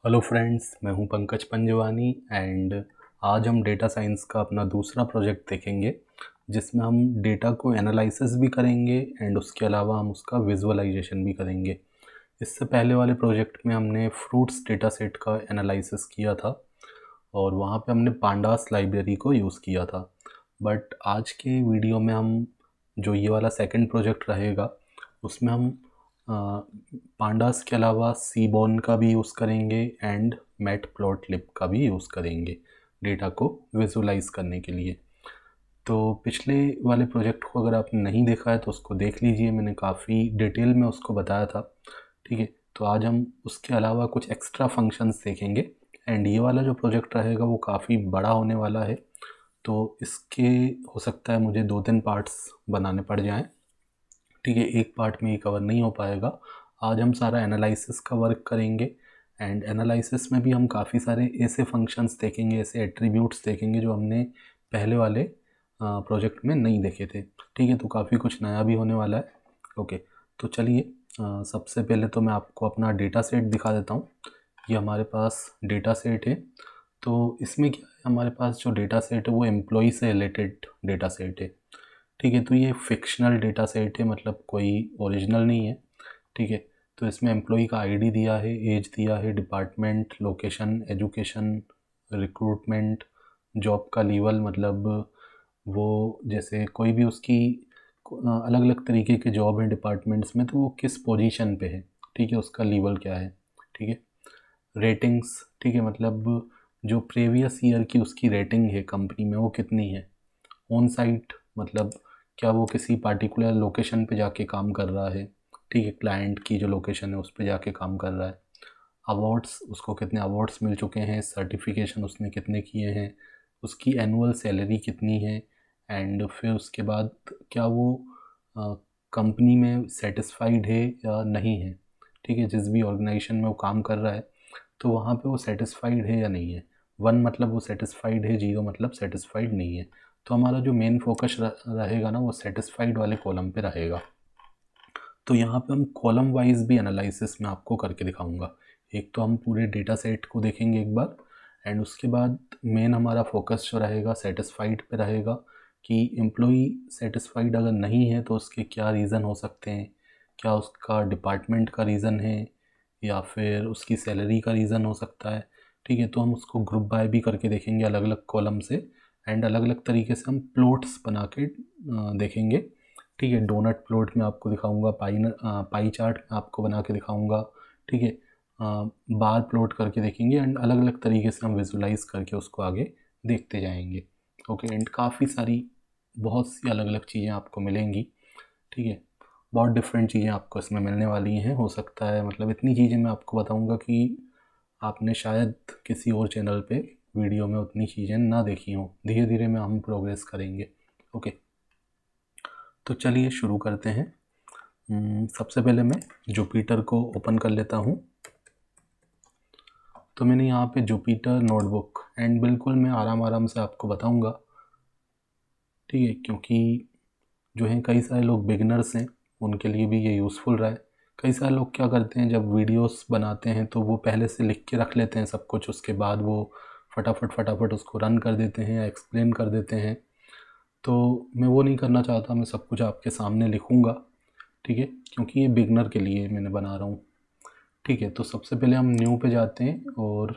Hello friends, मैं हूं Pankaj Panjwani and आज हम डेटा साइंस का अपना दूसरा प्रोजेक्ट देखेंगे जिसमें हम डेटा को एनालिसिस भी करेंगे एंड उसके अलावा हम उसका विजुअलाइजेशन भी करेंगे। इससे पहले वाले प्रोजेक्ट में हमने फ्रूट्स डेटा सेट का एनालिसिस किया था और वहाँ पे हमने पांडास लाइब्रेरी को यूज़ किया था। बट आज के वीडियो में हम जो ये वाला सेकंड प्रोजेक्ट रहेगा उसमें हम पांडास के अलावा सीबॉर्न का भी यूज़ करेंगे एंड मैटप्लॉटलिब का भी यूज़ करेंगे डेटा को विजुलाइज करने के लिए। तो पिछले वाले प्रोजेक्ट को अगर आपने नहीं देखा है तो उसको देख लीजिए, मैंने काफ़ी डिटेल में उसको बताया था। ठीक है, तो आज हम उसके अलावा कुछ एक्स्ट्रा फंक्शंस देखेंगे एंड ये वाला जो प्रोजेक्ट रहेगा वो काफ़ी बड़ा होने वाला है, तो इसके हो सकता है मुझे 2-3 पार्ट्स बनाने पड़ जाएं। ठीक है, एक पार्ट में ये कवर नहीं हो पाएगा। आज हम सारा एनालिसिस का वर्क करेंगे एंड एनालिसिस में भी हम काफ़ी सारे ऐसे फंक्शंस देखेंगे, ऐसे एट्रीब्यूट्स देखेंगे जो हमने पहले वाले प्रोजेक्ट में नहीं देखे थे। ठीक है, तो काफ़ी कुछ नया भी होने वाला है। ओके, तो चलिए सबसे पहले तो मैं आपको अपना डेटा सेट दिखा देता हूँ। ये हमारे पास डेटा सेट है। तो इसमें क्या है, हमारे पास जो डेटा सेट है वो एम्प्लॉई से रिलेटेड डेटा सेट है। ठीक है, तो ये फिक्शनल डेटा सेट है, मतलब कोई ओरिजिनल नहीं है। ठीक है, तो इसमें एम्प्लॉई का आईडी दिया है, एज दिया है, department, location, education, recruitment, job का लेवल, मतलब वो जैसे कोई भी उसकी अलग अलग तरीके के जॉब हैं डिपार्टमेंट्स में, तो वो किस पोजीशन पे है। ठीक है, उसका लेवल क्या है। ठीक है, रेटिंग्स, ठीक है, मतलब जो प्रीवियस ईयर की उसकी रेटिंग है कंपनी में वो कितनी है। ऑन साइट, मतलब क्या वो किसी पार्टिकुलर लोकेशन पे जाके काम कर रहा है। ठीक है, क्लाइंट की जो लोकेशन है उस पे जाके काम कर रहा है। अवार्ड्स, उसको कितने अवार्ड्स मिल चुके हैं, सर्टिफिकेशन उसने कितने किए हैं, उसकी एनुअल सैलरी कितनी है एंड फिर उसके बाद क्या वो कंपनी में सेटिस्फाइड है या नहीं है। ठीक है, जिस भी ऑर्गेनाइजेशन में वो काम कर रहा है तो वहाँ पे वो सेटिस्फाइड है या नहीं है। 1 मतलब वो सेटिस्फाइड है, 0 मतलब सेटिस्फाइड नहीं है। तो हमारा जो मेन फोकस रहेगा ना वो सेटिस्फाइड वाले कॉलम पे रहेगा। तो यहाँ पे हम कॉलम वाइज भी एनालिसिस में आपको करके दिखाऊंगा। एक तो हम पूरे डेटा सेट को देखेंगे एक बार एंड उसके बाद मेन हमारा फोकस जो रहेगा सेटिस्फाइड पे रहेगा कि एम्प्लॉई सेटिस्फाइड अगर नहीं है तो उसके क्या रीज़न हो सकते हैं। क्या उसका डिपार्टमेंट का रीज़न है या फिर उसकी सैलरी का रीज़न हो सकता है। ठीक है, तो हम उसको ग्रुप बाय भी करके देखेंगे अलग अलग कॉलम से एंड अलग अलग तरीके से हम प्लॉट्स बना के देखेंगे। ठीक है, डोनट प्लॉट में आपको दिखाऊंगा, पाई चार्ट में आपको बना के दिखाऊंगा। ठीक है, बार प्लॉट करके देखेंगे एंड अलग अलग तरीके से हम विजुलाइज करके उसको आगे देखते जाएंगे। ओके, एंड काफ़ी सारी बहुत सी अलग अलग चीज़ें आपको मिलेंगी। ठीक है, बहुत डिफरेंट चीज़ें आपको इसमें मिलने वाली हैं। हो सकता है, मतलब इतनी चीज़ें मैं आपको बताऊंगा कि आपने शायद किसी और चैनल पे वीडियो में उतनी चीज़ें ना देखी हों। धीरे धीरे में हम प्रोग्रेस करेंगे। ओके, तो चलिए शुरू करते हैं। सबसे पहले मैं जुपिटर को ओपन कर लेता हूँ। तो मैंने यहाँ पे जुपिटर नोटबुक एंड बिल्कुल मैं आराम आराम से आपको बताऊँगा। ठीक है, क्योंकि जो हैं कई सारे लोग बिगिनर्स हैं, उनके लिए भी ये यूज़फुल रहा है। कई सारे लोग क्या करते हैं, जब वीडियोस बनाते हैं तो वो पहले से लिख के रख लेते हैं सब कुछ, उसके बाद वो फटाफट फटाफट उसको रन कर देते हैं या एक्सप्लेन कर देते हैं। तो मैं वो नहीं करना चाहता, मैं सब कुछ आपके सामने लिखूँगा। ठीक है, क्योंकि ये बिगनर के लिए मैंने बना रहा हूँ। ठीक है, तो सबसे पहले हम न्यू पे जाते हैं और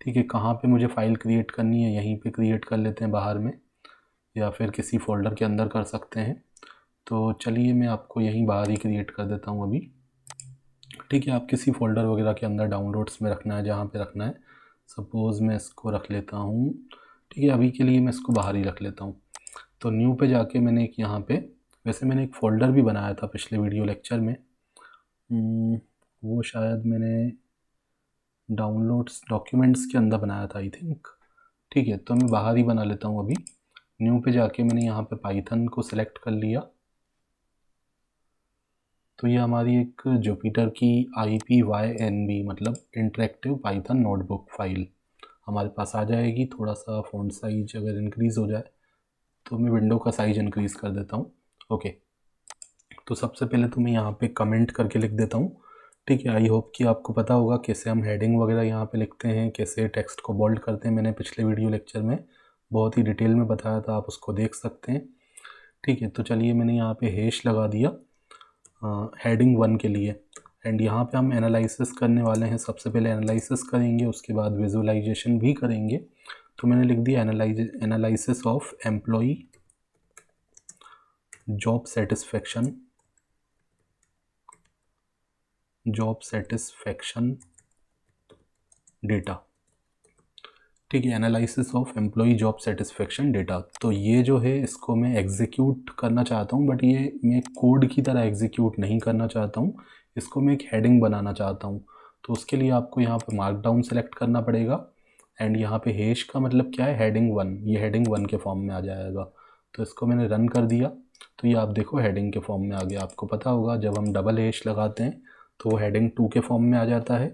ठीक है, कहाँ पे मुझे फ़ाइल क्रिएट करनी है यहीं पे क्रिएट कर लेते हैं बाहर में, या फिर किसी फ़ोल्डर के अंदर कर सकते हैं। तो चलिए मैं आपको यहीं बाहर ही क्रिएट कर देता हूँ अभी। ठीक है, आप किसी फ़ोल्डर वगैरह के अंदर डाउनलोड्स में रखना है जहाँ पे रखना है। सपोज़ मैं इसको रख लेता हूँ। ठीक है, अभी के लिए मैं इसको बाहर ही रख लेता हूँ। तो न्यू पे जाके मैंने एक यहाँ पे, वैसे मैंने एक फ़ोल्डर भी बनाया था पिछले वीडियो लेक्चर में। वो शायद मैंने डाउनलोड्स डॉक्यूमेंट्स के अंदर बनाया था आई थिंक। ठीक है, तो मैं बाहर ही बना लेता हूँ अभी। न्यू पे जाके मैंने यहाँ पे पाइथन को सिलेक्ट कर लिया। तो ये हमारी एक जुपिटर की IPYNB मतलब इंटरेक्टिव पाइथन नोटबुक फाइल हमारे पास आ जाएगी। थोड़ा सा फ़ॉन्ट साइज अगर इंक्रीज़ हो जाए तो मैं विंडो का साइज इंक्रीज़ कर देता हूँ। ओके, तो सबसे पहले तो मैं यहाँ पे कमेंट करके लिख देता हूँ। ठीक है, आई होप कि आपको पता होगा कैसे हम हेडिंग वगैरह यहाँ पे लिखते हैं, कैसे टेक्स्ट को बोल्ड करते हैं। मैंने पिछले वीडियो लेक्चर में बहुत ही डिटेल में बताया था, आप उसको देख सकते हैं। ठीक है, तो चलिए मैंने यहाँ पे हैश लगा दिया हेडिंग 1 के लिए, एंड यहाँ पे हम एनालिसिस करने वाले हैं। सबसे पहले एनालिसिस करेंगे, उसके बाद विजुअलाइजेशन भी करेंगे। तो मैंने लिख दिया analysis of employee job satisfaction data. ठीक है, analysis of employee job satisfaction data. तो ये जो है इसको मैं एग्जीक्यूट करना चाहता हूँ, बट ये मैं कोड की तरह एग्जीक्यूट नहीं करना चाहता हूँ, इसको मैं एक हेडिंग बनाना चाहता हूँ। तो उसके लिए आपको यहाँ पे मार्कडाउन सेलेक्ट करना पड़ेगा, एंड यहाँ पे हैश का मतलब क्या है, हेडिंग 1। ये हेडिंग 1 के फॉर्म में आ जाएगा। तो इसको मैंने रन कर दिया, तो ये आप देखो हेडिंग के फॉर्म में आ गया। आपको पता होगा जब हम डबल हैश लगाते हैं तो वो हेडिंग 2 के फॉर्म में आ जाता है।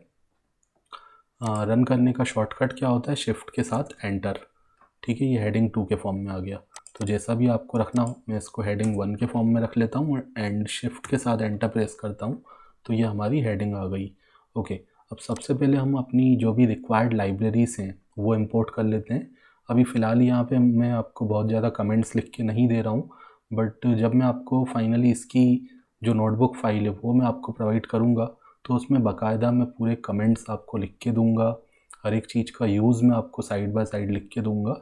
रन करने का शॉर्टकट क्या होता है, शिफ्ट के साथ एंटर। ठीक है, ये हेडिंग 2 के फॉर्म में आ गया। तो जैसा भी आपको रखना हो, मैं इसको हेडिंग 1 के फॉर्म में रख लेता हूँ एंड शिफ्ट के साथ एंटर प्रेस करता हूँ, तो ये हमारी हेडिंग आ गई। ओके, अब सबसे पहले हम अपनी जो भी रिक्वायर्ड लाइब्रेरीज हैं वो इंपोर्ट कर लेते हैं। अभी फ़िलहाल यहाँ पे मैं आपको बहुत ज़्यादा कमेंट्स लिख के नहीं दे रहा हूँ, बट जब मैं आपको फाइनली इसकी जो नोटबुक फाइल है वो मैं आपको प्रोवाइड करूँगा, तो उसमें बाकायदा मैं पूरे कमेंट्स आपको लिख के दूँगा, हर एक चीज़ का यूज़ मैं आपको साइड बाय साइड लिख के दूँगा,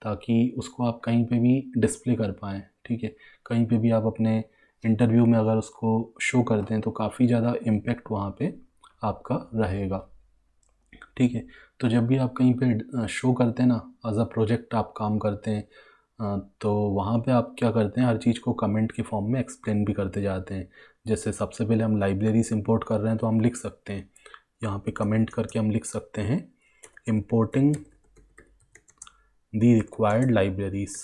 ताकि उसको आप कहीं पे भी डिस्प्ले कर पाएँ। ठीक है, कहीं पे भी आप अपने इंटरव्यू में अगर उसको शो करते हैं तो काफ़ी ज़्यादा इम्पेक्ट वहाँ पे आपका रहेगा। ठीक है, तो जब भी आप कहीं पे शो करते हैं ना, एज अ प्रोजेक्ट आप काम करते हैं, तो वहाँ पे आप क्या करते हैं, हर चीज़ को कमेंट के फॉर्म में एक्सप्लेन भी करते जाते हैं। जैसे सबसे पहले हम लाइब्रेरीज इंपोर्ट कर रहे हैं, तो हम लिख सकते हैं यहाँ पे कमेंट करके हम लिख सकते हैं importing the required libraries।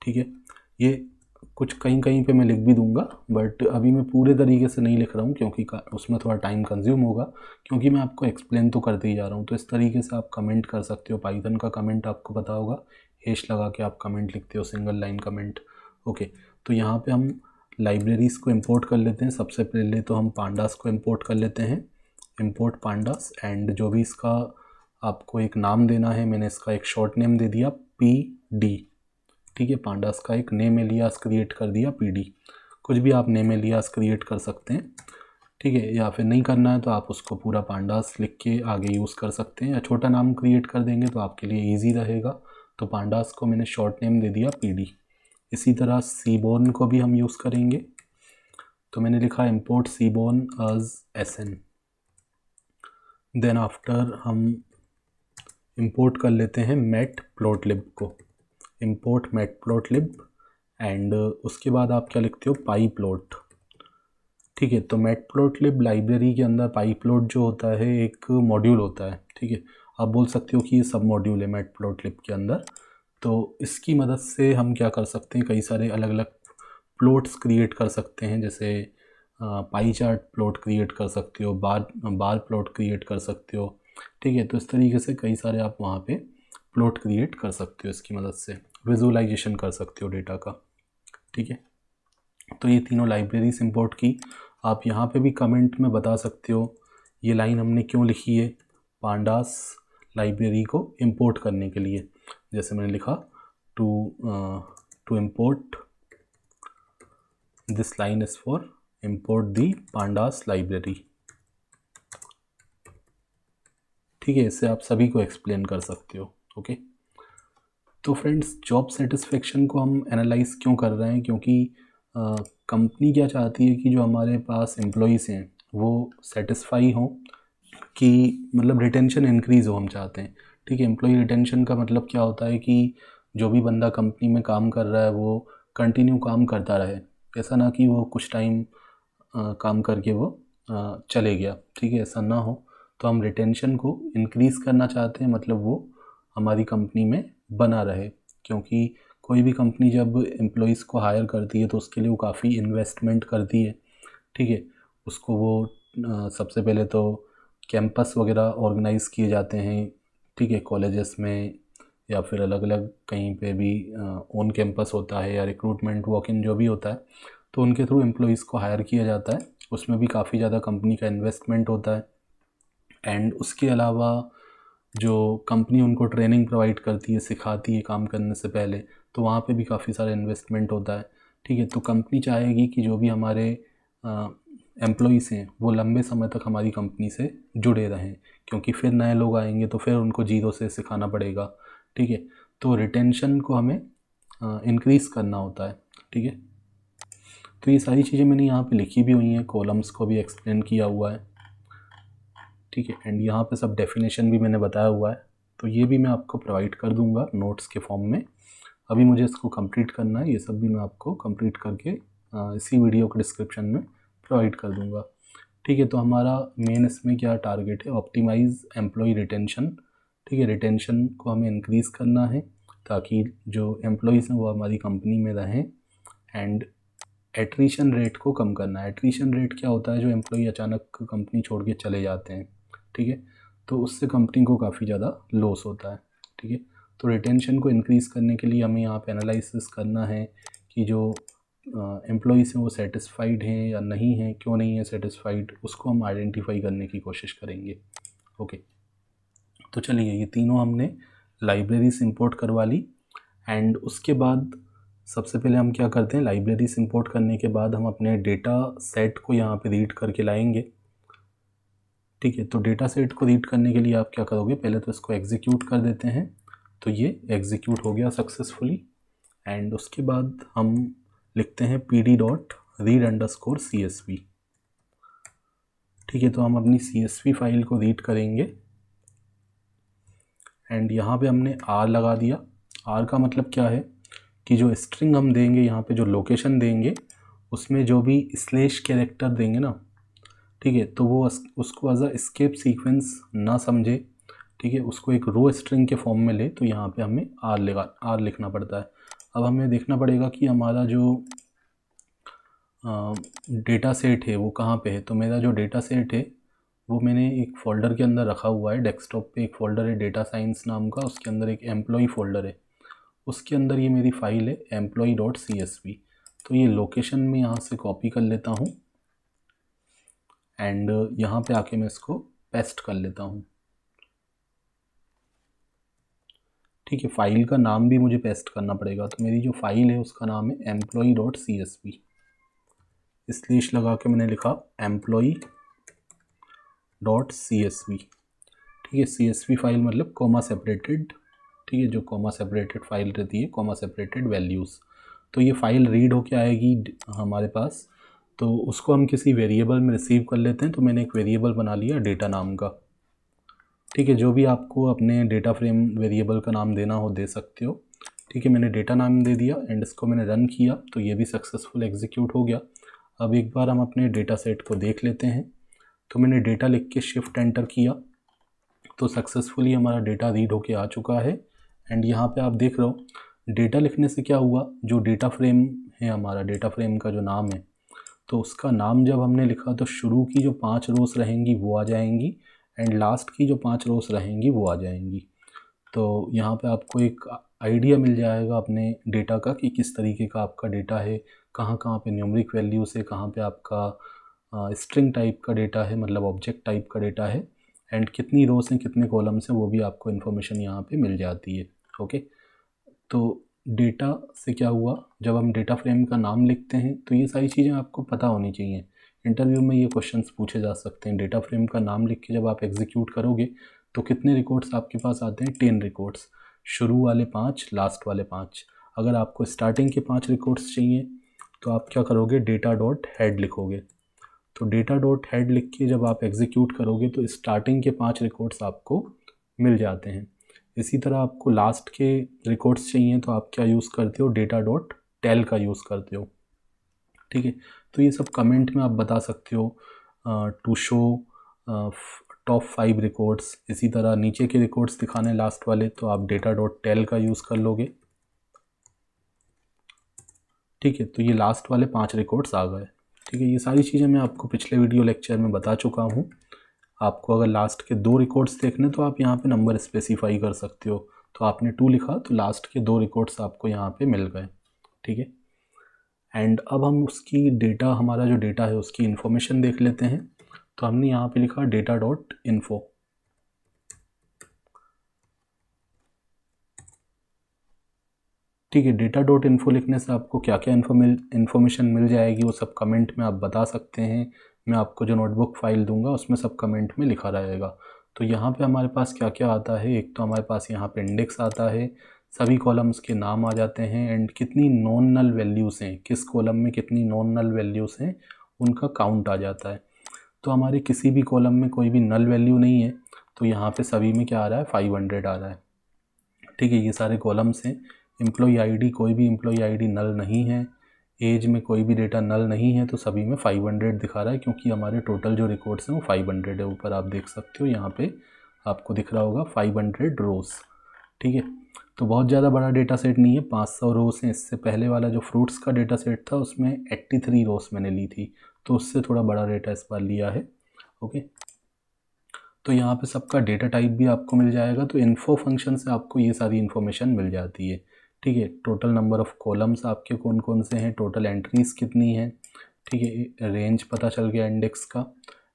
ठीक है, ये कुछ कहीं कहीं पे मैं लिख भी दूंगा, बट अभी मैं पूरे तरीके से नहीं लिख रहा हूँ क्योंकि उसमें थोड़ा टाइम कंज्यूम होगा, क्योंकि मैं आपको एक्सप्लेन तो करते ही जा रहा हूँ। तो इस तरीके से आप कमेंट कर सकते हो। पाइथन का कमेंट आपको पता होगा, हैश लगा के आप कमेंट लिखते हो, सिंगल लाइन कमेंट। ओके, तो यहाँ पे हम लाइब्रेरीज़ को इंपोर्ट कर लेते हैं। सबसे पहले तो हम पांडास को इंपोर्ट कर लेते हैं, इंपोर्ट पांडास, एंड जो भी इसका आपको एक नाम देना है, मैंने इसका एक शॉर्ट नेम दे दिया PD। ठीक है, पांडास का एक नेम एलियास क्रिएट कर दिया PD। कुछ भी आप नेम एलियास क्रिएट कर सकते हैं। ठीक है, या फिर नहीं करना है तो आप उसको पूरा पांडास लिख के आगे यूज़ कर सकते हैं, या छोटा नाम क्रिएट कर देंगे तो आपके लिए ईजी रहेगा। तो पांडास को मैंने शॉर्ट नेम दे दिया PD। इसी तरह सीबोर्न को भी हम यूज़ करेंगे, तो मैंने लिखा import seaborn as SN। Then after हम इंपोर्ट कर लेते हैं मैटप्लॉटलिब को, इंपोर्ट मैटप्लॉटलिब, एंड उसके बाद आप क्या लिखते हो, पाईप्लॉट। ठीक है, तो मैटप्लॉटलिब लाइब्रेरी के अंदर पाईप्लॉट जो होता है एक मॉड्यूल होता है। ठीक है, आप बोल सकते हो कि ये सब मॉड्यूल है मैटप्लॉटलिब के अंदर। तो इसकी मदद से हम क्या कर सकते हैं, कई सारे अलग अलग प्लॉट्स क्रिएट कर सकते हैं। जैसे पाई चार्ट प्लॉट क्रिएट कर सकते हो, बार प्लॉट क्रिएट कर सकते हो। ठीक है, तो इस तरीके से कई सारे आप वहाँ पे प्लॉट क्रिएट कर सकते हो, इसकी मदद से विजुअलाइजेशन कर सकते हो डेटा का। ठीक है, तो ये तीनों लाइब्रेरीज इंपोर्ट की। आप यहाँ पे भी कमेंट में बता सकते हो ये लाइन हमने क्यों लिखी है, पांडास लाइब्रेरी को इंपोर्ट करने के लिए। जैसे मैंने लिखा to import this line is for import the pandas library. ठीक है, इससे आप सभी को एक्सप्लेन कर सकते हो। ओके, तो फ्रेंड्स जॉब सेटिस्फेक्शन को हम एनालाइज क्यों कर रहे हैं, क्योंकि कंपनी क्या चाहती है कि जो हमारे पास एम्प्लॉयज़ हैं वो सेटिस्फाई हों, कि मतलब रिटेंशन इंक्रीज़ हो हम चाहते हैं। ठीक है, एम्प्लॉय रिटेंशन का मतलब क्या होता है कि जो भी बंदा कंपनी में काम कर रहा है वो कंटिन्यू काम करता रहे, ऐसा ना कि वो कुछ टाइम काम करके वो चले गया। ठीक है, ऐसा ना हो। तो हम रिटेंशन को इंक्रीज़ करना चाहते हैं, मतलब वो हमारी कंपनी में बना रहे, क्योंकि कोई भी कंपनी जब एम्प्लॉयज़ को हायर करती है तो उसके लिए वो काफ़ी इन्वेस्टमेंट करती है। ठीक है, उसको वो सबसे पहले तो कैंपस वगैरह ऑर्गेनाइज़ किए जाते हैं। ठीक है, कॉलेजेस में या फिर अलग अलग कहीं पे भी ऑन कैंपस होता है, या रिक्रूटमेंट वॉक इन जो भी होता है, तो उनके थ्रू एम्प्लॉयज़ को हायर किया जाता है। उसमें भी काफ़ी ज़्यादा कंपनी का इन्वेस्टमेंट होता है। एंड उसके अलावा जो कंपनी उनको ट्रेनिंग प्रोवाइड करती है, सिखाती है काम करने से पहले, तो वहाँ पे भी काफ़ी सारा इन्वेस्टमेंट होता है। ठीक है, तो कंपनी चाहेगी कि जो भी हमारे एम्प्लॉयज़ हैं वो लंबे समय तक हमारी कंपनी से जुड़े रहें, क्योंकि फिर नए लोग आएंगे तो फिर उनको जीरो से सिखाना पड़ेगा। ठीक है, तो रिटेंशन को हमें इंक्रीज़ करना होता है। ठीक है, तो ये सारी चीज़ें मैंने यहाँ पे लिखी भी हुई हैं, कॉलम्स को भी एक्सप्लेन किया हुआ है। ठीक है, एंड यहाँ पे सब डेफिनेशन भी मैंने बताया हुआ है, तो ये भी मैं आपको प्रोवाइड कर दूँगा नोट्स के फॉर्म में। अभी मुझे इसको कंप्लीट करना है, ये सब भी मैं आपको कंप्लीट करके इसी वीडियो के डिस्क्रिप्शन में प्रोवाइड कर दूँगा। ठीक है, तो हमारा मेन इसमें क्या टारगेट है, ऑप्टिमाइज़ एम्प्लॉय रिटेंशन। ठीक है, रिटेंशन को हमें इंक्रीज़ करना है ताकि जो एम्प्लॉयज़ हैं वो हमारी कंपनी में रहें। एंड एट्रीशन रेट को कम करना है। एट्रीशन रेट क्या होता है, जो एम्प्लॉय अचानक कंपनी छोड़ के चले जाते हैं। ठीक है, तो उससे कंपनी को काफ़ी ज़्यादा लॉस होता है। ठीक है, तो रिटेंशन को इंक्रीज़ करने के लिए हमें यहाँ पे एनालिसिस करना है कि जो एम्प्लॉयज़ हैं वो सेटिस्फाइड हैं या नहीं हैं, क्यों नहीं है सेटिस्फाइड, उसको हम आइडेंटिफाई करने की कोशिश करेंगे। ओके, तो चलिए ये तीनों हमने लाइब्रेरीज इंपोर्ट करवा ली। एंड उसके बाद सबसे पहले हम क्या करते हैं, लाइब्रेरीज इंपोर्ट करने के बाद हम अपने डेटा सेट को यहाँ पे रीड करके लाएंगे। ठीक है, तो डेटा सेट को रीड करने के लिए आप क्या करोगे, पहले तो इसको एग्जीक्यूट कर देते हैं। तो ये एग्जीक्यूट हो गया सक्सेसफुली। एंड उसके बाद हम लिखते हैं pd.read_csv। ठीक है, तो हम अपनी CSV फाइल को रीड करेंगे। एंड यहाँ पे हमने R लगा दिया। R का मतलब क्या है कि जो स्ट्रिंग हम देंगे, यहाँ पे जो लोकेशन देंगे, उसमें जो भी स्लैश कैरेक्टर देंगे ना, ठीक है, तो वो उसको एज अ एस्केप सीक्वेंस ना समझे। ठीक है, उसको एक रो स्ट्रिंग के फॉर्म में ले, तो यहाँ पे हमें R लिखना पड़ता है। अब हमें देखना पड़ेगा कि हमारा जो डेटा सेट है वो कहाँ पे है। तो मेरा जो डेटा सेट है वो मैंने एक फ़ोल्डर के अंदर रखा हुआ है। डेस्कटॉप पे एक फ़ोल्डर है डेटा साइंस नाम का, उसके अंदर एक एम्प्लॉई फ़ोल्डर है, उसके अंदर ये मेरी फ़ाइल है employee.csv। तो ये लोकेशन में यहाँ से कॉपी कर लेता हूँ एंड यहाँ पे आके मैं इसको पेस्ट कर लेता हूँ। ठीक है, फ़ाइल का नाम भी मुझे पेस्ट करना पड़ेगा। तो मेरी जो फ़ाइल है उसका नाम है employee.csv। स्लैश लगा के मैंने लिखा employee.csv। ठीक है, CSV फाइल मतलब कॉमा सेपरेटेड। ठीक है, जो कॉमा सेपरेटेड फाइल रहती है, कॉमा सेपरेटेड वैल्यूज़। तो ये फाइल रीड होके आएगी हमारे पास, तो उसको हम किसी वेरिएबल में रिसीव कर लेते हैं। तो मैंने एक वेरिएबल बना लिया डेटा नाम का। ठीक है, जो भी आपको अपने डेटा फ्रेम वेरिएबल का नाम देना हो दे सकते हो। ठीक है, मैंने डेटा नाम दे दिया एंड इसको मैंने रन किया, तो ये भी सक्सेसफुल एग्जीक्यूट हो गया। अब एक बार हम अपने डेटा सेट को देख लेते हैं। तो मैंने डेटा लिख के शिफ्ट एंटर किया, तो सक्सेसफुली हमारा डेटा रीड होके आ चुका है। एंड यहाँ पे आप देख रहे हो डेटा लिखने से क्या हुआ, जो डेटा फ्रेम है हमारा, डेटा फ्रेम का जो नाम है, तो उसका नाम जब हमने लिखा तो शुरू की जो 5 रोज़ रहेंगी वो आ जाएंगी एंड लास्ट की जो 5 रोज़ रहेंगी वो आ जाएंगी। तो यहाँ पे आपको एक आइडिया मिल जाएगा अपने डेटा का कि किस तरीके का आपका डेटा है, कहाँ कहाँ पे न्यूमेरिक वैल्यूज़ है, कहाँ पे आपका स्ट्रिंग टाइप का डेटा है, मतलब ऑब्जेक्ट टाइप का डेटा है, एंड कितनी रोज़ हैं कितने कॉलम्स हैं वो भी आपको इन्फॉर्मेशन यहाँ पे मिल जाती है। ओके, तो डेटा से क्या हुआ, जब हम डेटा फ्रेम का नाम लिखते हैं तो ये सारी चीज़ें आपको पता होनी चाहिए। इंटरव्यू में ये क्वेश्चंस पूछे जा सकते हैं। डेटा फ्रेम का नाम लिख के जब आप एग्जीक्यूट करोगे तो कितने रिकॉर्ड्स आपके पास आते हैं, 10 रिकॉर्ड्स, शुरू वाले 5, लास्ट वाले 5। अगर आपको स्टार्टिंग के 5 रिकॉर्ड्स चाहिए तो आप क्या करोगे, डेटा डॉट हेड लिखोगे। तो डेटा डॉट हेड लिख के जब आप एग्जीक्यूट करोगे तो स्टार्टिंग के 5 रिकॉर्ड्स आपको मिल जाते हैं। इसी तरह आपको लास्ट के रिकॉर्ड्स चाहिए तो आप क्या यूज़ करते हो, डेटा डॉट टेल का यूज़ करते हो। ठीक है, तो ये सब कमेंट में आप बता सकते हो टू शो टॉप 5 रिकॉर्ड्स। इसी तरह नीचे के रिकॉर्ड्स दिखाने लास्ट वाले, तो आप डेटा डॉट टेल का यूज़ कर लोगे। ठीक है, तो ये लास्ट वाले 5 रिकॉर्ड्स आ गए। ठीक है, ये सारी चीज़ें मैं आपको पिछले वीडियो लेक्चर में बता चुका हूँ। आपको अगर लास्ट के 2 रिकॉर्ड्स देखने तो आप यहाँ पे नंबर स्पेसिफाई कर सकते हो। तो आपने 2 लिखा तो लास्ट के 2 रिकॉर्ड्स आपको यहाँ पे मिल गए। ठीक है, एंड अब हम उसकी डेटा, हमारा जो डेटा है उसकी इन्फॉर्मेशन देख लेते हैं। तो हमने यहाँ पे लिखा डेटा डॉट इन्फो। ठीक है, डेटा डॉट इन्फो लिखने से आपको क्या क्या इन्फॉर्मेशन मिल जाएगी वो सब कमेंट में आप बता सकते हैं। मैं आपको जो नोटबुक फाइल दूंगा उसमें सब कमेंट में लिखा रहेगा। तो यहाँ पे हमारे पास क्या क्या आता है, एक तो हमारे पास यहाँ पे इंडेक्स आता है, सभी कॉलम्स के नाम आ जाते हैं, एंड कितनी नॉन नल वैल्यूज़ हैं, किस कॉलम में कितनी नॉन नल वैल्यूज़ हैं उनका काउंट आ जाता है। तो हमारे किसी भी कॉलम में कोई भी नल वैल्यू नहीं है, तो यहाँ पे सभी में क्या आ रहा है, 500 आ रहा है। ठीक है, ये सारे कॉलम्स हैं। एम्प्लॉई आईडी, कोई भी एम्प्लॉई आईडी नल नहीं है। एज में कोई भी डेटा नल नहीं है, तो सभी में 500 दिखा रहा है, क्योंकि हमारे टोटल जो रिकॉर्ड्स हैं वो 500 है। ऊपर आप देख सकते हो, यहाँ पे आपको दिख रहा होगा 500 रोज़। ठीक है, तो बहुत ज़्यादा बड़ा डेटा सेट नहीं है, 500 रोज़ हैं। इससे पहले वाला जो फ्रूट्स का डेटा सेट था उसमें 83 रोज़ मैंने ली थी, तो उससे थोड़ा बड़ा डेटा इस बार लिया है। ओके, तो यहाँ पे सबका डेटा टाइप भी आपको मिल जाएगा। तो इन्फो फंक्शन से आपको ये सारी इन्फॉर्मेशन मिल जाती है। ठीक है, टोटल नंबर ऑफ़ कॉलम्स आपके कौन कौन से हैं, टोटल एंट्रीज़ कितनी हैं। ठीक है, रेंज पता चल गया इंडेक्स का,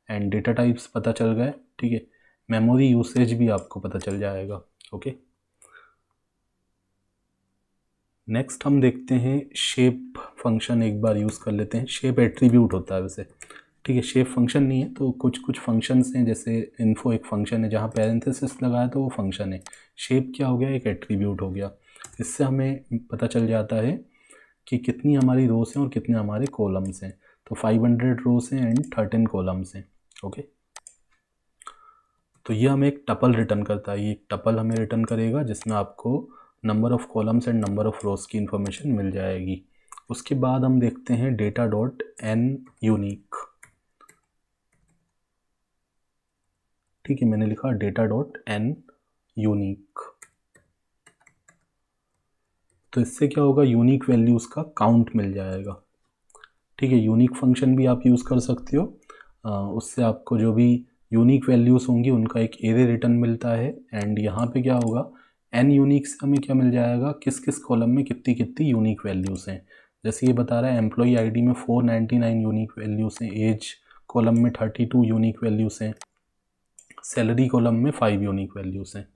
एंड डेटा टाइप्स पता चल गए। ठीक है, मेमोरी यूसेज भी आपको पता चल जाएगा। ओके, नेक्स्ट हम देखते हैं शेप फंक्शन, एक बार यूज़ कर लेते हैं। शेप एट्रीब्यूट होता है वैसे। ठीक है, शेप फंक्शन नहीं है, तो कुछ कुछ फंक्शंस हैं, जैसे इन्फो एक फंक्शन है, जहाँ पैरेंथेसिस लगाया तो वो फंक्शन है। शेप क्या हो गया, एक एट्रीब्यूट हो गया। इससे हमें पता चल जाता है कि कितनी हमारी रोज़ हैं और कितने हमारे कॉलम्स हैं। तो 500 रोज़ हैं एंड 13 कॉलम्स हैं। ओके, तो ये हमें एक टपल रिटर्न करता है। ये एक टपल हमें रिटर्न करेगा जिसमें आपको number of columns and number of rows की इन्फॉर्मेशन मिल जाएगी। उसके बाद हम देखते हैं डेटा डॉट एन यूनिक। ठीक है, मैंने लिखा डेटा डॉट एन यूनिक। तो इससे क्या होगा, यूनिक वैल्यूज़ का काउंट मिल जाएगा। ठीक है, यूनिक फंक्शन भी आप यूज़ कर सकते हो। उससे आपको जो भी यूनिक वैल्यूज़ होंगी उनका एक एरे रिटर्न मिलता है। एंड यहाँ पे क्या होगा, एन यूनिक से हमें क्या मिल जाएगा, किस किस कॉलम में कितनी कितनी यूनिक वैल्यूज़ हैं। जैसे ये बता रहा है एम्प्लॉई आईडी में 499 यूनिक वैल्यूज़ हैं, एज कॉलम में 32 यूनिक वैल्यूज़ हैं, सैलरी कॉलम में 5 यूनिक वैल्यूज़ हैं।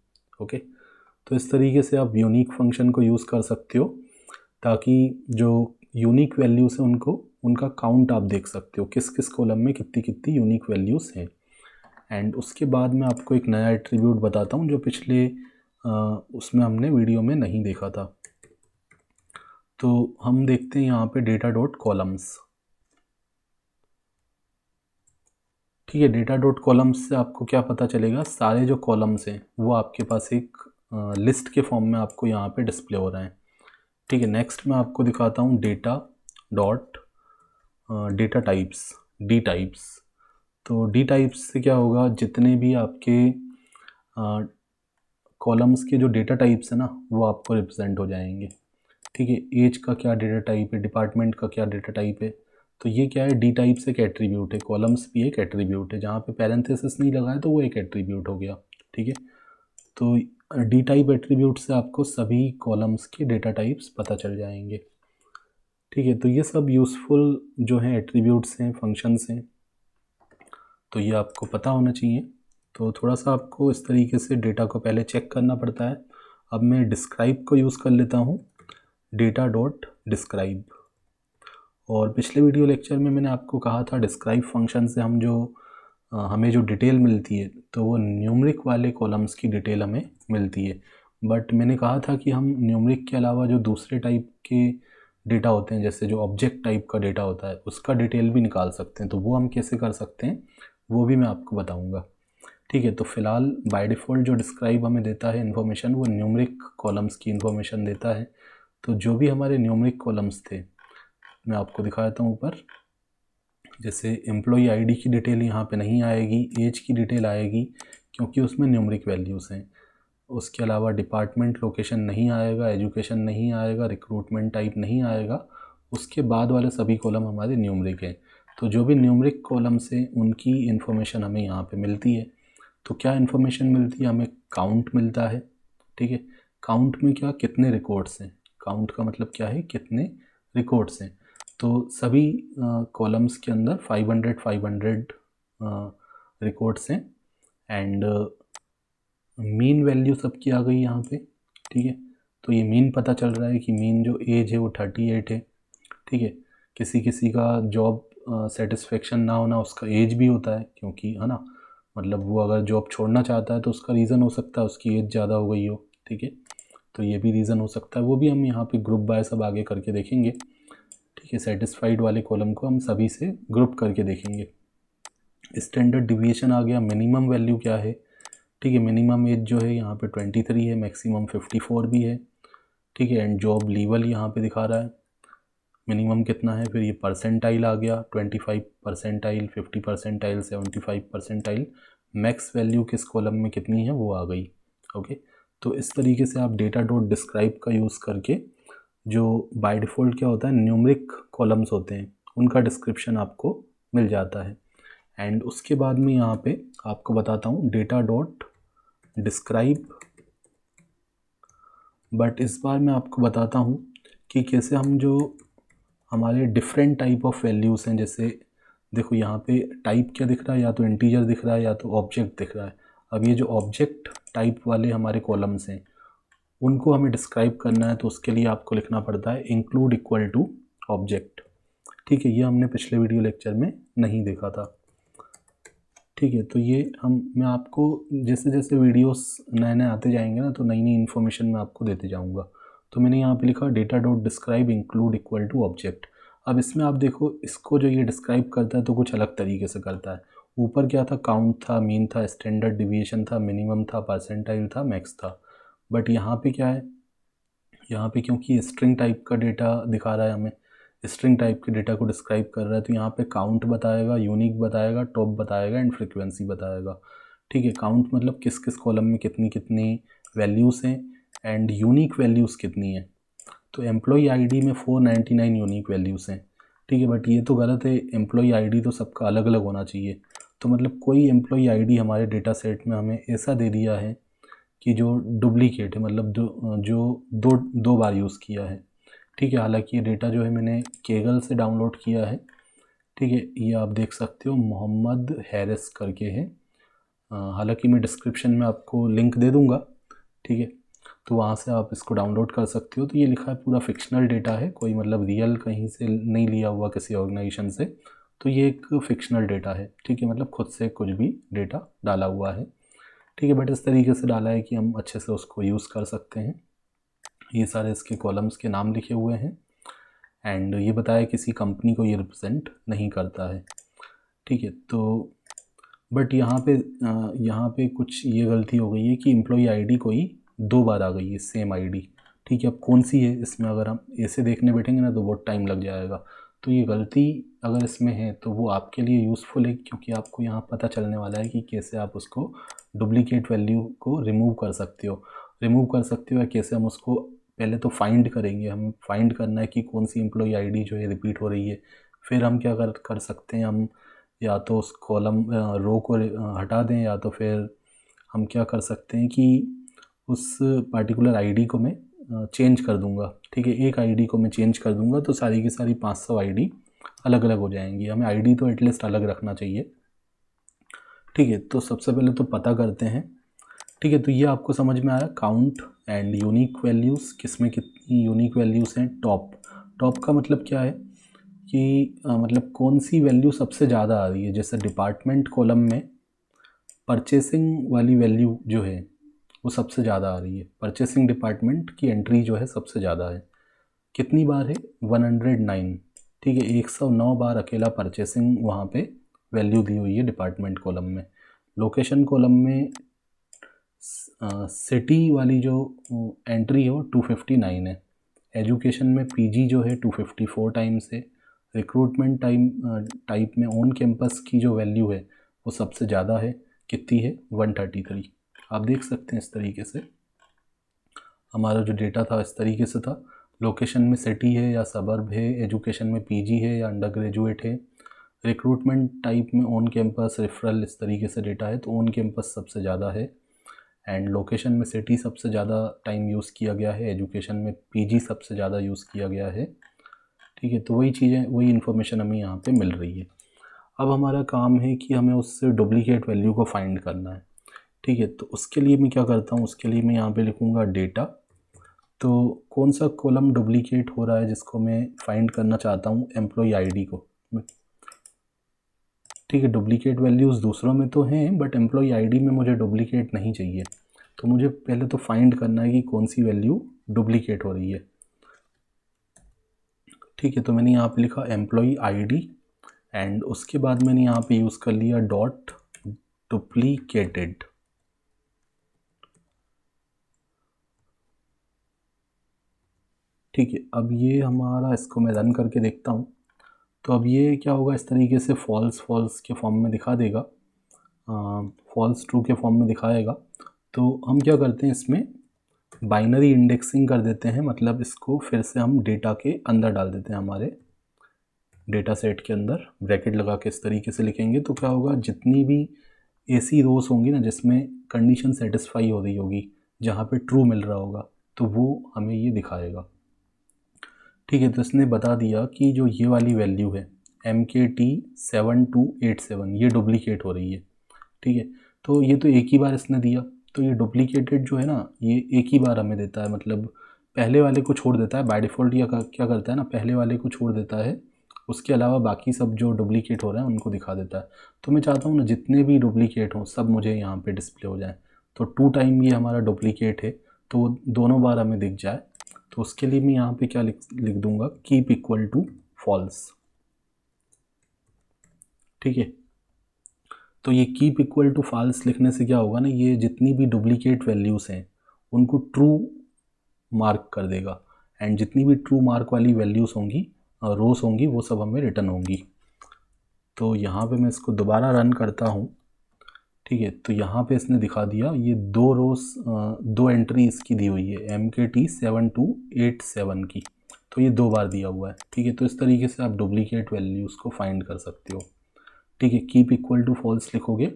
ओके, तो इस तरीके से आप यूनिक फंक्शन को यूज़ कर सकते हो, ताकि जो यूनिक वैल्यूज़ हैं उनको, उनका काउंट आप देख सकते हो, किस किस कॉलम में कितनी कितनी यूनिक वैल्यूज़ हैं। एंड उसके बाद मैं आपको एक नया एट्रीब्यूट बताता हूँ जो पिछले उसमें हमने वीडियो में नहीं देखा था। तो हम देखते हैं यहाँ पे डेटा डॉट कॉलम्स। ठीक है, डेटा डॉट कॉलम्स से आपको क्या पता चलेगा, सारे जो कॉलम्स हैं वो आपके पास एक लिस्ट के फॉर्म में आपको यहाँ पे डिस्प्ले हो रहे हैं। ठीक है, नेक्स्ट मैं आपको दिखाता हूँ data dot data types, D types. तो डी टाइप्स से क्या होगा, जितने भी आपके कॉलम्स के जो डेटा टाइप्स हैं ना वो आपको रिप्रेजेंट हो जाएंगे। ठीक है, एज का क्या डेटा टाइप है, डिपार्टमेंट का क्या डेटा टाइप है। तो ये क्या है, डी टाइप्स एक एट्रीब्यूट है, कॉलम्स भी एक एट्रीब्यूट है। जहाँ पे पैरेंथेसिस नहीं लगा है तो वो एक एट्रीब्यूट हो गया। ठीक है, तो डी टाइप एट्रीब्यूट से आपको सभी कॉलम्स के डेटा टाइप्स पता चल जाएंगे। ठीक है, तो ये सब यूज़फुल जो हैं एट्रीब्यूट्स हैं, फंक्शंस हैं, तो ये आपको पता होना चाहिए। तो थोड़ा सा आपको इस तरीके से डेटा को पहले चेक करना पड़ता है। अब मैं डिस्क्राइब को यूज़ कर लेता हूँ, डेटा डॉट डिस्क्राइब। और पिछले वीडियो लेक्चर में मैंने आपको कहा था डिस्क्राइब फंक्शन से हम जो हमें जो डिटेल मिलती है तो वो न्यूमरिक वाले कॉलम्स की डिटेल हमें मिलती है। बट मैंने कहा था कि हम न्यूमरिक के अलावा जो दूसरे टाइप के डेटा होते हैं, जैसे जो ऑब्जेक्ट टाइप का डेटा होता है, उसका डिटेल भी निकाल सकते हैं। तो वो हम कैसे कर सकते हैं वो भी मैं आपको बताऊँगा। ठीक है, तो फिलहाल बाय डिफ़ॉल्ट जो डिस्क्राइब हमें देता है इन्फॉर्मेशन, वो न्यूमरिक कॉलम्स की इन्फॉर्मेशन देता है। तो जो भी हमारे न्यूमरिक कॉलम्स थे मैं आपको दिखा देता हूँ ऊपर। जैसे एम्प्लॉई आईडी की डिटेल यहाँ पे नहीं आएगी, एज की डिटेल आएगी क्योंकि उसमें न्यूमरिक वैल्यूज़ हैं। उसके अलावा डिपार्टमेंट लोकेशन नहीं आएगा, एजुकेशन नहीं आएगा, रिक्रूटमेंट टाइप नहीं आएगा। उसके बाद वाले सभी कॉलम हमारे न्यूमरिक हैं। तो जो भी न्यूमरिक कॉलम्स हैं उनकी इन्फॉर्मेशन हमें यहाँ पे मिलती है। तो क्या इन्फॉर्मेशन मिलती है हमें, काउंट मिलता है। ठीक है, काउंट में क्या, कितने रिकॉर्ड्स हैं, काउंट का मतलब क्या है, कितने रिकॉर्ड्स हैं। तो सभी कॉलम्स के अंदर 500 रिकॉर्ड्स हैं एंड मीन वैल्यू सबकी आ गई यहाँ पे, ठीक है। तो ये मीन पता चल रहा है कि मीन जो एज है वो 38 है, ठीक है। किसी किसी का जॉब सेटिस्फेक्शन ना होना उसका एज भी होता है, क्योंकि है ना, मतलब वो अगर जॉब छोड़ना चाहता है तो उसका रीज़न हो सकता है उसकी एज ज़्यादा हो गई हो, ठीक है। तो ये भी रीज़न हो सकता है, वो भी हम यहाँ पे ग्रुप बाय सब आगे करके देखेंगे, ठीक है। सेटिस्फाइड वाले कॉलम को हम सभी से ग्रुप करके देखेंगे। स्टैंडर्ड डिविएशन आ गया, मिनिमम वैल्यू क्या है, ठीक है। मिनिमम एज जो है यहाँ पे 23 है, मैक्सिमम 54 भी है, ठीक है। एंड जॉब लीवल यहाँ पे दिखा रहा है मिनिमम कितना है। फिर ये परसेंटाइल आ गया, 25 percentile, 50 percentile, 75 percentile. Max value किस कॉलम में कितनी है वो आ गई, ओके। तो इस तरीके से आप डेटा डॉट डिस्क्राइब का यूज़ करके, जो बाय डिफ़ॉल्ट क्या होता है न्यूमरिक कॉलम्स होते हैं उनका डिस्क्रिप्शन आपको मिल जाता है। एंड उसके बाद में यहाँ पे आपको बताता हूँ डेटा डॉट डिस्क्राइब, बट इस बार मैं आपको बताता हूँ कि कैसे हम जो हमारे डिफरेंट टाइप ऑफ वैल्यूज़ हैं, जैसे देखो यहाँ पे टाइप क्या दिख रहा है, या तो इंटीजर दिख रहा है या तो ऑब्जेक्ट दिख रहा है। अब ये जो ऑब्जेक्ट टाइप वाले हमारे कॉलम्स हैं उनको हमें डिस्क्राइब करना है, तो उसके लिए आपको लिखना पड़ता है इंक्लूड इक्वल टू ऑब्जेक्ट, ठीक है। ये हमने पिछले वीडियो लेक्चर में नहीं देखा था, ठीक है। तो ये मैं आपको जैसे जैसे वीडियोस नए नए आते जाएंगे ना, तो नई नई इन्फॉर्मेशन मैं आपको देते जाऊंगा। तो मैंने यहाँ पे लिखा data dot describe include equal to object. अब इसमें आप देखो, इसको जो ये डिस्क्राइब करता है तो कुछ अलग तरीके से करता है। ऊपर क्या था, काउंट था, मीन था, स्टैंडर्ड डिविएशन था, मिनिमम था, परसेंटाइल था, मैक्स था। बट यहाँ पे क्या है, यहाँ पे क्योंकि स्ट्रिंग टाइप का डेटा दिखा रहा है हमें, स्ट्रिंग टाइप के डेटा को डिस्क्राइब कर रहा है, तो यहाँ पे काउंट बताएगा, यूनिक बताएगा, टॉप बताएगा एंड फ्रीक्वेंसी बताएगा, ठीक है। काउंट मतलब किस किस कॉलम में कितनी कितनी वैल्यूज़ हैं एंड यूनिक वैल्यूज़ कितनी हैं। तो एम्प्लॉई आईडी में 499 यूनिक वैल्यूज़ हैं, ठीक है। बट ये तो गलत है, एम्प्लॉई आईडी तो सबका अलग अलग होना चाहिए। तो मतलब कोई एम्प्लॉई आईडी हमारे डेटा सेट में हमें ऐसा दे दिया है कि जो डुप्लीकेट है, मतलब जो दो दो बार यूज़ किया है, ठीक है। हालांकि ये डेटा जो है मैंने केगल से डाउनलोड किया है, ठीक है। ये आप देख सकते हो, मोहम्मद हैरिस करके है। हालांकि मैं डिस्क्रिप्शन में आपको लिंक दे दूंगा, ठीक है। तो वहाँ से आप इसको डाउनलोड कर सकते हो। तो ये लिखा है पूरा फिक्शनल डेटा है, कोई मतलब रियल कहीं से नहीं लिया हुआ किसी ऑर्गेनाइजेशन से। तो ये एक फिक्शनल डेटा है, ठीक है, मतलब खुद से कुछ भी डेटा डाला हुआ है, ठीक है। बट इस तरीके से डाला है कि हम अच्छे से उसको यूज़ कर सकते हैं। ये सारे इसके कॉलम्स के नाम लिखे हुए हैं एंड ये बताया किसी कंपनी को ये रिप्रेजेंट नहीं करता है, ठीक है। तो बट यहाँ पे कुछ ये गलती हो गई है कि एम्प्लॉई आईडी कोई दो बार आ गई है सेम आईडी, ठीक है। अब कौन सी है इसमें अगर हम ऐसे देखने बैठेंगे ना तो बहुत टाइम लग जाएगा। तो ये गलती अगर इसमें है तो वो आपके लिए यूज़फुल है, क्योंकि आपको यहाँ पता चलने वाला है कि कैसे आप उसको डुप्लीकेट वैल्यू को रिमूव कर सकते हो या कैसे हम उसको पहले तो फाइंड करेंगे। हमें फाइंड करना है कि कौन सी एम्प्लॉई आईडी जो है रिपीट हो रही है। फिर हम क्या कर सकते हैं, हम या तो उस कॉलम रो को हटा दें, या तो फिर हम क्या कर सकते हैं कि उस पार्टिकुलर आईडी को मैं चेंज कर दूंगा, ठीक है। एक आईडी को मैं चेंज कर दूंगा तो सारी की सारी 500 आईडी अलग अलग हो जाएंगी। हमें आईडी तो एटलीस्ट अलग रखना चाहिए, ठीक है। तो सबसे पहले तो पता करते हैं, ठीक है। तो ये आपको समझ में आया, काउंट एंड यूनिक वैल्यूज़, किसमें कितनी यूनिक वैल्यूज़ हैं। टॉप टॉप का मतलब क्या है कि मतलब कौन सी वैल्यू सबसे ज़्यादा आ रही है। जैसे डिपार्टमेंट कॉलम में परचेसिंग वाली वैल्यू जो है वो सबसे ज़्यादा आ रही है। परचेसिंग डिपार्टमेंट की एंट्री जो है सबसे ज़्यादा है, कितनी बार है 109, ठीक है। 109 बार अकेला परचेसिंग वहाँ पे वैल्यू दी हुई है डिपार्टमेंट कॉलम में। लोकेशन कॉलम में सिटी वाली जो एंट्री है वो 259 है। एजुकेशन में पीजी जो है 254 टाइम्स है। रिक्रूटमेंट टाइप में ऑन कैंपस की जो वैल्यू है वो सबसे ज़्यादा है, कितनी है 133। आप देख सकते हैं इस तरीके से हमारा जो डेटा था इस तरीके से था। लोकेशन में सिटी है या सबर्ब है, एजुकेशन में पीजी है या अंडर ग्रेजुएट है, रिक्रूटमेंट टाइप में ऑन कैंपस रेफरल, इस तरीके से डेटा है। तो ऑन कैंपस सबसे ज़्यादा है एंड लोकेशन में सिटी सबसे ज़्यादा टाइम यूज़ किया गया है, एजुकेशन में पीजी सबसे ज़्यादा यूज़ किया गया है, ठीक है, तो वही चीज़ें, वही इन्फॉर्मेशन हमें यहाँ पे मिल रही है। अब हमारा काम है कि हमें उससे डुप्लीकेट वैल्यू को फाइंड करना है। ठीक है, तो उसके लिए मैं क्या करता हूँ, उसके लिए मैं यहाँ पे लिखूँगा डेटा। तो कौन सा कॉलम डुप्लीकेट हो रहा है जिसको मैं फाइंड करना चाहता हूँ, एम्प्लॉय आईडी को। ठीक है, डुप्लीकेट वैल्यूज़ दूसरों में तो हैं बट एम्प्लॉय आईडी में मुझे डुप्लीकेट नहीं चाहिए। तो मुझे पहले तो फाइंड करना है कि कौन सी वैल्यू डुप्लीकेट हो रही है। ठीक है, तो मैंने यहाँ पे लिखा एम्प्लॉय आईडी एंड उसके बाद मैंने यहाँ पे यूज़ कर लिया डॉट डुप्लीकेटेड। ठीक है, अब ये हमारा, इसको मैं रन करके देखता हूँ। तो अब ये क्या होगा, इस तरीके से फॉल्स फॉल्स के फॉर्म में दिखा देगा, फॉल्स ट्रू के फॉर्म में दिखाएगा। तो हम क्या करते हैं, इसमें बाइनरी इंडेक्सिंग कर देते हैं, मतलब इसको फिर से हम डेटा के अंदर डाल देते हैं, हमारे डेटा सेट के अंदर ब्रैकेट लगा के इस तरीके से लिखेंगे। तो क्या होगा, जितनी भी ऐसी रोज होंगी ना जिसमें कंडीशन सेटिस्फाई हो रही होगी, जहाँ पे ट्रू मिल रहा होगा, तो वो हमें ये दिखाएगा। ठीक है, तो इसने बता दिया कि जो ये वाली वैल्यू है MKT7287 ये डुप्लीकेट हो रही है। ठीक है, तो ये तो एक ही बार इसने दिया, तो ये डुप्लीकेटेड जो है ना, ये एक ही बार हमें देता है, मतलब पहले वाले को छोड़ देता है बाय डिफ़ॉल्ट। या क्या करता है ना, पहले वाले को छोड़ देता है, उसके अलावा बाकी सब जो डुप्लीकेट हो रहे हैं उनको दिखा देता है। तो मैं चाहता हूँ ना, जितने भी डुप्लीकेट हों सब मुझे यहाँ पे डिस्प्ले हो जाए। तो 2 टाइम ये हमारा डुप्लीकेट है, तो वो दोनों बार हमें दिख जाए। तो उसके लिए मैं यहाँ पे क्या लिख दूंगा, कीप इक्वल टू फॉल्स। ठीक है, तो ये कीप इक्वल टू फॉल्स लिखने से क्या होगा ना, ये जितनी भी डुप्लीकेट वैल्यूज़ हैं उनको ट्रू मार्क कर देगा, एंड जितनी भी ट्रू मार्क वाली वैल्यूज़ होंगी, रोज होंगी, वो सब हमें रिटर्न होंगी। तो यहाँ पे मैं इसको दोबारा रन करता हूँ। ठीक है, तो यहाँ पे इसने दिखा दिया, ये 2 रोज, 2 एंट्री इसकी दी हुई है MKT7287 की, तो ये 2 बार दिया हुआ है। ठीक है, तो इस तरीके से आप डुप्लीकेट वैल्यूज़ को फाइंड कर सकते हो। ठीक है, कीप इक्वल टू फॉल्स लिखोगे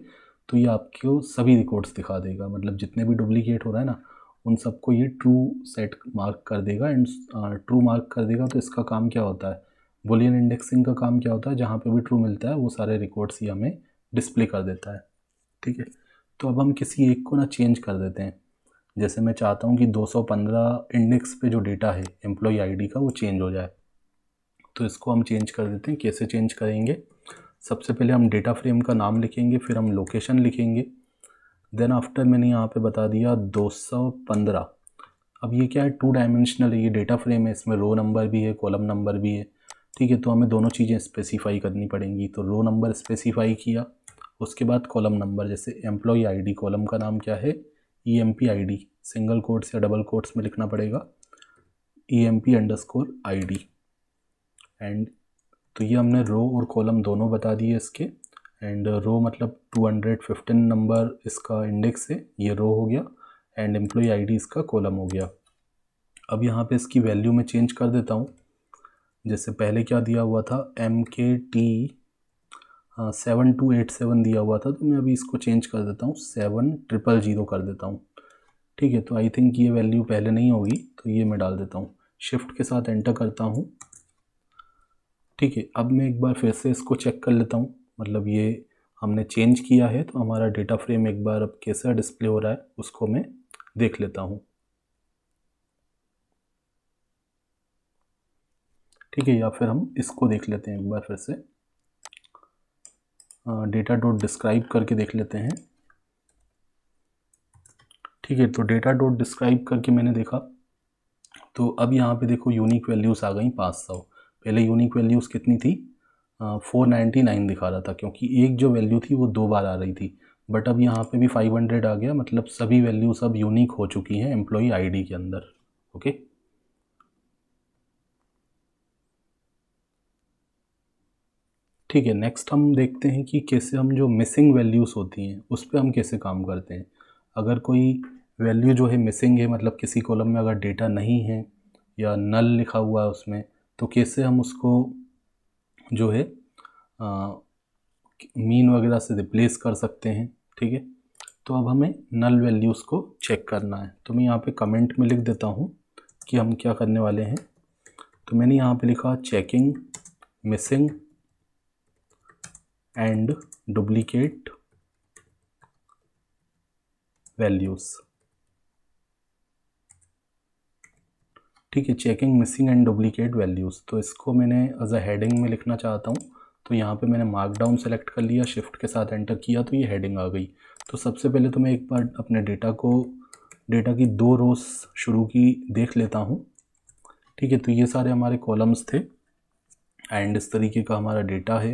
तो ये आपको सभी रिकॉर्ड्स दिखा देगा, मतलब जितने भी डुप्लीकेट हो रहा है ना उन सबको ये ट्रू सेट मार्क कर देगा। एंड ट्रू मार्क कर देगा तो इसका काम क्या होता है, बुलियन इंडेक्सिंग का काम क्या होता है, जहाँ पे भी ट्रू मिलता है वो सारे रिकॉर्ड्स ही हमें डिस्प्ले कर देता है। ठीक है, तो अब हम किसी एक को ना चेंज कर देते हैं। जैसे मैं चाहता हूँ कि 215 इंडेक्स पे जो डेटा है एम्प्लॉय आईडी का वो चेंज हो जाए, तो इसको हम चेंज कर देते हैं। कैसे चेंज करेंगे, सबसे पहले हम डेटा फ्रेम का नाम लिखेंगे, फिर हम लोकेशन लिखेंगे, देन आफ्टर मैंने यहाँ पे बता दिया 215। अब ये क्या है, 2 डायमेंशनल है, ये डेटा फ्रेम है, इसमें रो नंबर भी है, कॉलम नंबर भी है। ठीक है, तो हमें दोनों चीज़ें स्पेसिफाई करनी पड़ेंगी। तो रो नंबर स्पेसिफाई किया, उसके बाद कॉलम नंबर, जैसे एम्प्लॉय आईडी, कॉलम का नाम क्या है, EMP ID, सिंगल कोट्स या डबल कोट्स में लिखना पड़ेगा, EMP_ID। एंड तो ये हमने रो और कॉलम दोनों बता दिए इसके। एंड रो मतलब 215 नंबर इसका इंडेक्स है, ये रो हो गया, एंड एम्प्लॉय आईडी इसका कॉलम हो गया। अब यहाँ पे इसकी वैल्यू में चेंज कर देता हूँ। जैसे पहले क्या दिया हुआ था, MKT7287 दिया हुआ था, तो मैं अभी इसको चेंज कर देता हूँ, 7000 कर देता हूँ। ठीक है, तो आई थिंक ये वैल्यू पहले नहीं होगी, तो ये मैं डाल देता हूँ, शिफ्ट के साथ एंटर करता हूँ। ठीक है, अब मैं एक बार फिर से इसको चेक कर लेता हूँ, मतलब ये हमने चेंज किया है, तो हमारा डेटा फ्रेम एक बार अब कैसा डिस्प्ले हो रहा है उसको मैं देख लेता हूँ। ठीक है, या फिर हम इसको देख लेते हैं एक बार फिर से, डेटा डॉट डिस्क्राइब करके देख लेते हैं। ठीक है, तो डेटा डॉट डिस्क्राइब करके मैंने देखा, तो अब यहाँ पे देखो यूनिक वैल्यूज़ आ गई 500। पहले यूनिक वैल्यूज़ कितनी थी, 499 दिखा रहा था, क्योंकि एक जो वैल्यू थी वो 2 बार आ रही थी। बट अब यहाँ पे भी 500 आ गया, मतलब सभी वैल्यूज़ अब यूनिक हो चुकी हैं एम्प्लॉय आईडी के अंदर। ओके, ठीक है, नेक्स्ट हम देखते हैं कि कैसे हम जो मिसिंग वैल्यूज़ होती हैं उस पर हम कैसे काम करते हैं। अगर कोई वैल्यू जो है मिसिंग है, मतलब किसी कॉलम में अगर डेटा नहीं है या नल लिखा हुआ है उसमें, तो कैसे हम उसको जो है मीन वगैरह से रिप्लेस कर सकते हैं। ठीक है, तो अब हमें नल वैल्यूज़ को चेक करना है, तो मैं यहाँ पे कमेंट में लिख देता हूँ कि हम क्या करने वाले हैं। तो मैंने यहाँ पे लिखा checking missing and duplicate values. ठीक है, checking missing and duplicate values, तो इसको मैंने एज अ हेडिंग में लिखना चाहता हूँ। तो यहाँ पे मैंने मार्कडाउन सेलेक्ट कर लिया, शिफ्ट के साथ एंटर किया तो ये हेडिंग आ गई। तो सबसे पहले तो मैं एक बार अपने डेटा की 2 रोज शुरू की देख लेता हूँ। ठीक है, तो ये सारे हमारे कॉलम्स थे एंड इस तरीके का हमारा डेटा है।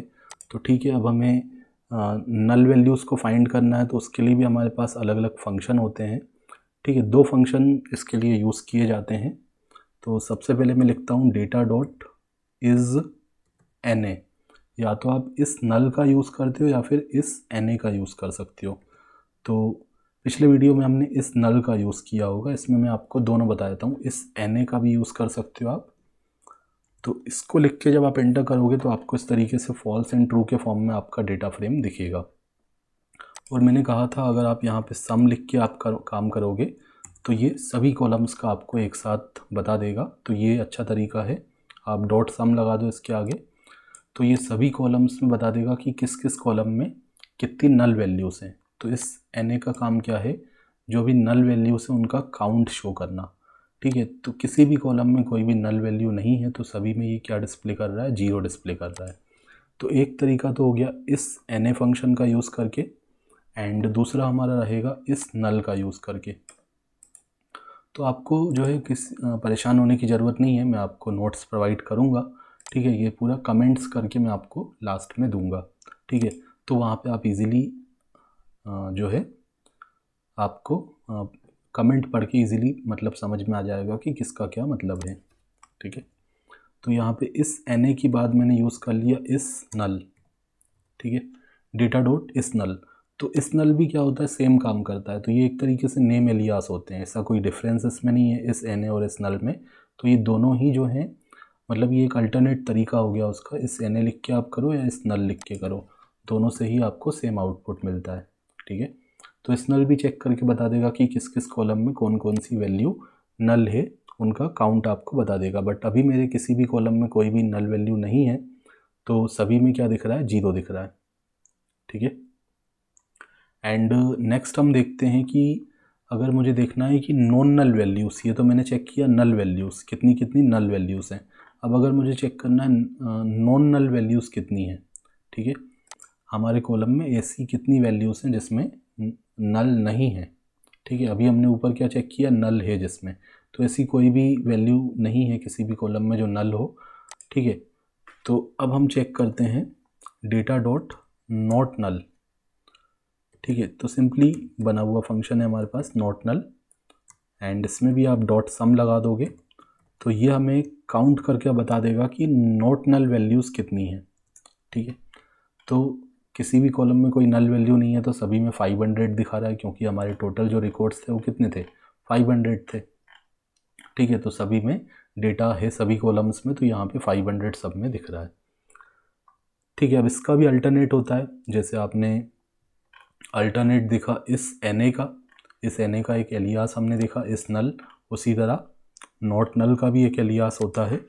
तो ठीक है, अब हमें नल वैल्यूज़ को फाइंड करना है, तो उसके लिए भी हमारे पास अलग अलग फंक्शन होते हैं। ठीक है, 2 फंक्शन इसके लिए यूज़ किए जाते हैं। तो सबसे पहले मैं लिखता हूँ data dot is N A. या तो आप इस नल का यूज़ करते हो या फिर इस एन ए का यूज़ कर सकते हो। तो पिछले वीडियो में हमने इस नल का यूज़ किया होगा, इसमें मैं आपको दोनों बता देता हूँ। इस एन ए का भी यूज़ कर सकते हो आप। तो इसको लिख के जब आप एंटर करोगे तो आपको इस तरीके से फॉल्स एंड ट्रू के फॉर्म में आपका डेटा फ्रेम दिखेगा। और मैंने कहा था अगर आप यहाँ पे सम लिख के आप काम करोगे तो ये सभी कॉलम्स का आपको एक साथ बता देगा। तो ये अच्छा तरीका है, आप डॉट सम लगा दो इसके आगे, तो ये सभी कॉलम्स में बता देगा कि किस किस कॉलम में कितनी नल वैल्यूज़ हैं। तो इस एन ए का काम क्या है, जो भी नल वैल्यूज़ हैं उनका काउंट शो करना। ठीक है, तो किसी भी कॉलम में कोई भी नल वैल्यू नहीं है तो सभी में ये क्या डिस्प्ले कर रहा है, 0 डिस्प्ले कर रहा है। तो एक तरीका तो हो गया इस एन ए फंक्शन का यूज़ करके, एंड दूसरा हमारा रहेगा इस नल का यूज़ करके। तो आपको जो है परेशान होने की ज़रूरत नहीं है, मैं आपको नोट्स प्रोवाइड करूँगा। ठीक है, ये पूरा कमेंट्स करके मैं आपको लास्ट में दूंगा। ठीक है, तो वहाँ पे आप इजीली जो है आपको कमेंट पढ़ के इजीली मतलब समझ में आ जाएगा कि किसका क्या मतलब है। ठीक है, तो यहाँ पे इस एन ए की बाद मैंने यूज़ कर लिया इस नल। ठीक है, डेटा डॉट इस नल। तो इस नल भी क्या होता है, सेम काम करता है। तो ये एक तरीके से नेम एलियास होते हैं, ऐसा कोई डिफरेंस इसमें नहीं है इस एन ए और इस नल में। तो ये दोनों ही जो हैं मतलब ये एक अल्टरनेट तरीका हो गया उसका, इस एन ए लिख के आप करो या इस नल लिख के करो, दोनों से ही आपको सेम आउटपुट मिलता है। ठीक है, तो इस नल भी चेक करके बता देगा कि किस किस कॉलम में कौन कौन सी वैल्यू नल है, उनका काउंट आपको बता देगा। बट अभी मेरे किसी भी कॉलम में कोई भी नल वैल्यू नहीं है, तो सभी में क्या दिख रहा है, 0 दिख रहा है। ठीक है, एंड नेक्स्ट हम देखते हैं कि अगर मुझे देखना है कि नॉन नल वैल्यूज़, ये तो मैंने चेक किया नल वैल्यूज़ कितनी कितनी नल वैल्यूज़ हैं। अब अगर मुझे चेक करना है नॉन नल वैल्यूज़ कितनी हैं। ठीक है, हमारे कॉलम में ऐसी कितनी वैल्यूज़ हैं जिसमें नल नहीं है। ठीक है, अभी हमने ऊपर क्या चेक किया, नल है जिसमें, तो ऐसी कोई भी वैल्यू नहीं है किसी भी कॉलम में जो नल हो। ठीक है, तो अब हम चेक करते हैं डेटा डॉट नॉट नल। ठीक है, तो सिंपली बना हुआ फंक्शन है हमारे पास नॉट नल, एंड इसमें भी आप डॉट सम लगा दोगे तो ये हमें काउंट करके बता देगा कि नॉट नल वैल्यूज़ कितनी हैं। ठीक है, तो किसी भी कॉलम में कोई नल वैल्यू नहीं है तो सभी में 500 दिखा रहा है, क्योंकि हमारे टोटल जो रिकॉर्ड्स थे वो कितने थे, 500 थे। ठीक है, तो सभी में डेटा है सभी कॉलम्स में, तो यहाँ पे 500 सब में दिख रहा है। ठीक है, अब इसका भी अल्टरनेट होता है, जैसे आपने अल्टरनेट देखा इस एन ए का, इस एन ए का एक एलियास हमने देखा इस नल, उसी तरह नॉट नल का भी एक एलियास होता है।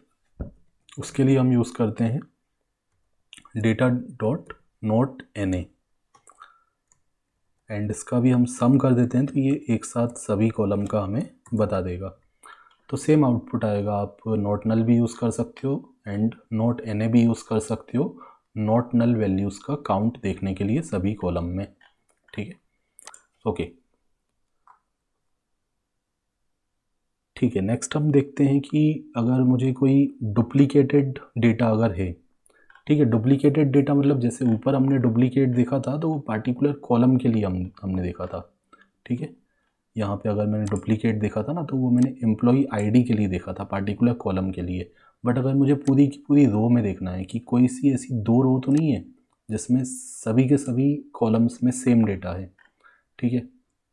उसके लिए हम यूज़ करते हैं data dot not N A, and इसका भी हम सम कर देते हैं तो ये एक साथ सभी कॉलम का हमें बता देगा। तो सेम आउटपुट आएगा। आप नॉट नल भी यूज़ कर सकते हो एंड नॉट एन ए भी यूज़ कर सकते हो नॉट नल वैल्यूज़ का काउंट देखने के लिए सभी कॉलम में। ठीक है, ओके। ठीक है, नेक्स्ट हम देखते हैं कि अगर मुझे कोई डुप्लीकेटेड डेटा अगर है। ठीक है, डुप्लीकेटेड डेटा मतलब जैसे ऊपर हमने डुप्लीकेट देखा था तो वो पार्टिकुलर कॉलम के लिए हमने देखा था। ठीक है, यहाँ पे अगर मैंने डुप्लीकेट देखा था ना तो वो मैंने एम्प्लॉई आईडी के लिए देखा था, पार्टिकुलर कॉलम के लिए। बट अगर मुझे पूरी की पूरी रो में देखना है कि कोई सी ऐसी 2 रो तो नहीं है जिसमें सभी के सभी कॉलम्स में सेम डेटा है। ठीक है,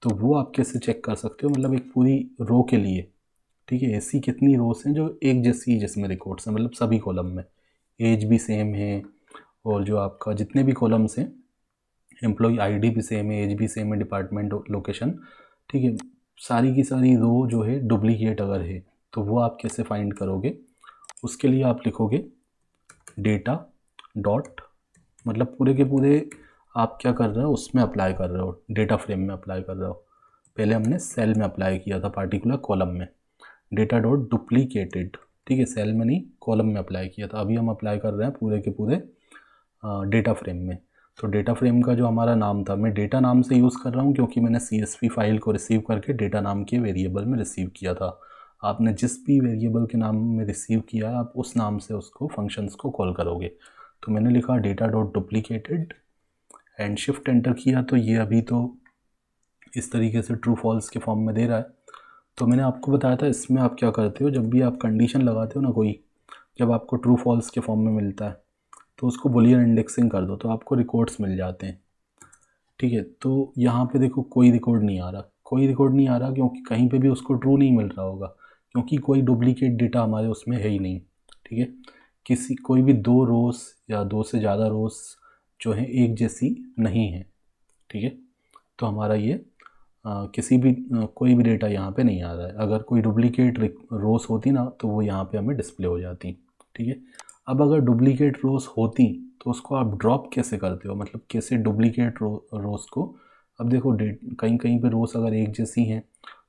तो वो आप कैसे चेक कर सकते हो, मतलब एक पूरी रो के लिए। ठीक है, ऐसी कितनी रोज हैं जो एक जैसी जिसमें रिकॉर्ड्स हैं, मतलब सभी कॉलम में एज भी सेम है, और जो आपका जितने भी कॉलम्स हैं एम्प्लॉय आईडी भी सेम है, एज भी सेम है, डिपार्टमेंट लोकेशन। ठीक है, सारी की सारी रो जो है डुप्लीकेट अगर है तो वो आप कैसे फाइंड करोगे, उसके लिए आप लिखोगे डेटा डॉट, मतलब पूरे के पूरे आप क्या कर रहे हो उसमें अप्लाई कर रहे हो, डेटा फ्रेम में अप्लाई कर रहे हो। पहले हमने सेल में अप्लाई किया था पार्टिकुलर कॉलम में, डेटा डॉट डुप्लीकेटेड, ठीक है, सेल में नहीं कॉलम में अप्लाई किया था। अभी हम अप्लाई कर रहे हैं पूरे के पूरे डेटा फ्रेम में। तो डेटा फ्रेम का जो हमारा नाम था, मैं डेटा नाम से यूज़ कर रहा हूँ क्योंकि मैंने CSV फाइल को रिसीव करके डेटा नाम के वेरिएबल में रिसीव किया था। आपने जिस भी वेरिएबल के नाम में रिसीव किया है आप उस नाम से उसको फंक्शंस को कॉल करोगे। तो मैंने लिखा data dot duplicated and shift enter किया, तो ये अभी तो इस तरीके से ट्रू फॉल्स के फॉर्म में दे रहा है। तो मैंने आपको बताया था इसमें आप क्या करते हो, जब भी आप कंडीशन लगाते हो ना कोई, जब आपको ट्रू फॉल्स के फॉर्म में मिलता है तो उसको बुलियन इंडेक्सिंग कर दो तो आपको रिकॉर्ड्स मिल जाते हैं, ठीक है। तो यहाँ पे देखो कोई रिकॉर्ड नहीं आ रहा, कोई रिकॉर्ड नहीं आ रहा क्योंकि कहीं पे भी उसको ट्रू नहीं मिल रहा होगा, क्योंकि कोई डुप्लीकेट डेटा हमारे उसमें है ही नहीं, ठीक है। किसी कोई भी दो रोज़ या दो से ज़्यादा रोज़ जो है एक जैसी नहीं है, ठीक है। तो हमारा ये किसी भी कोई भी डेटा यहाँ पे नहीं आ रहा है। अगर कोई डुप्लीकेट रोज़ होती ना तो वो यहाँ पे हमें डिस्प्ले हो जाती, ठीक है। अब अगर डुप्लीकेट रोज़ होती तो उसको आप ड्रॉप कैसे करते हो, मतलब कैसे डुप्लीकेट रोज़ को, अब देखो कहीं कहीं पे रोज़ अगर एक जैसी हैं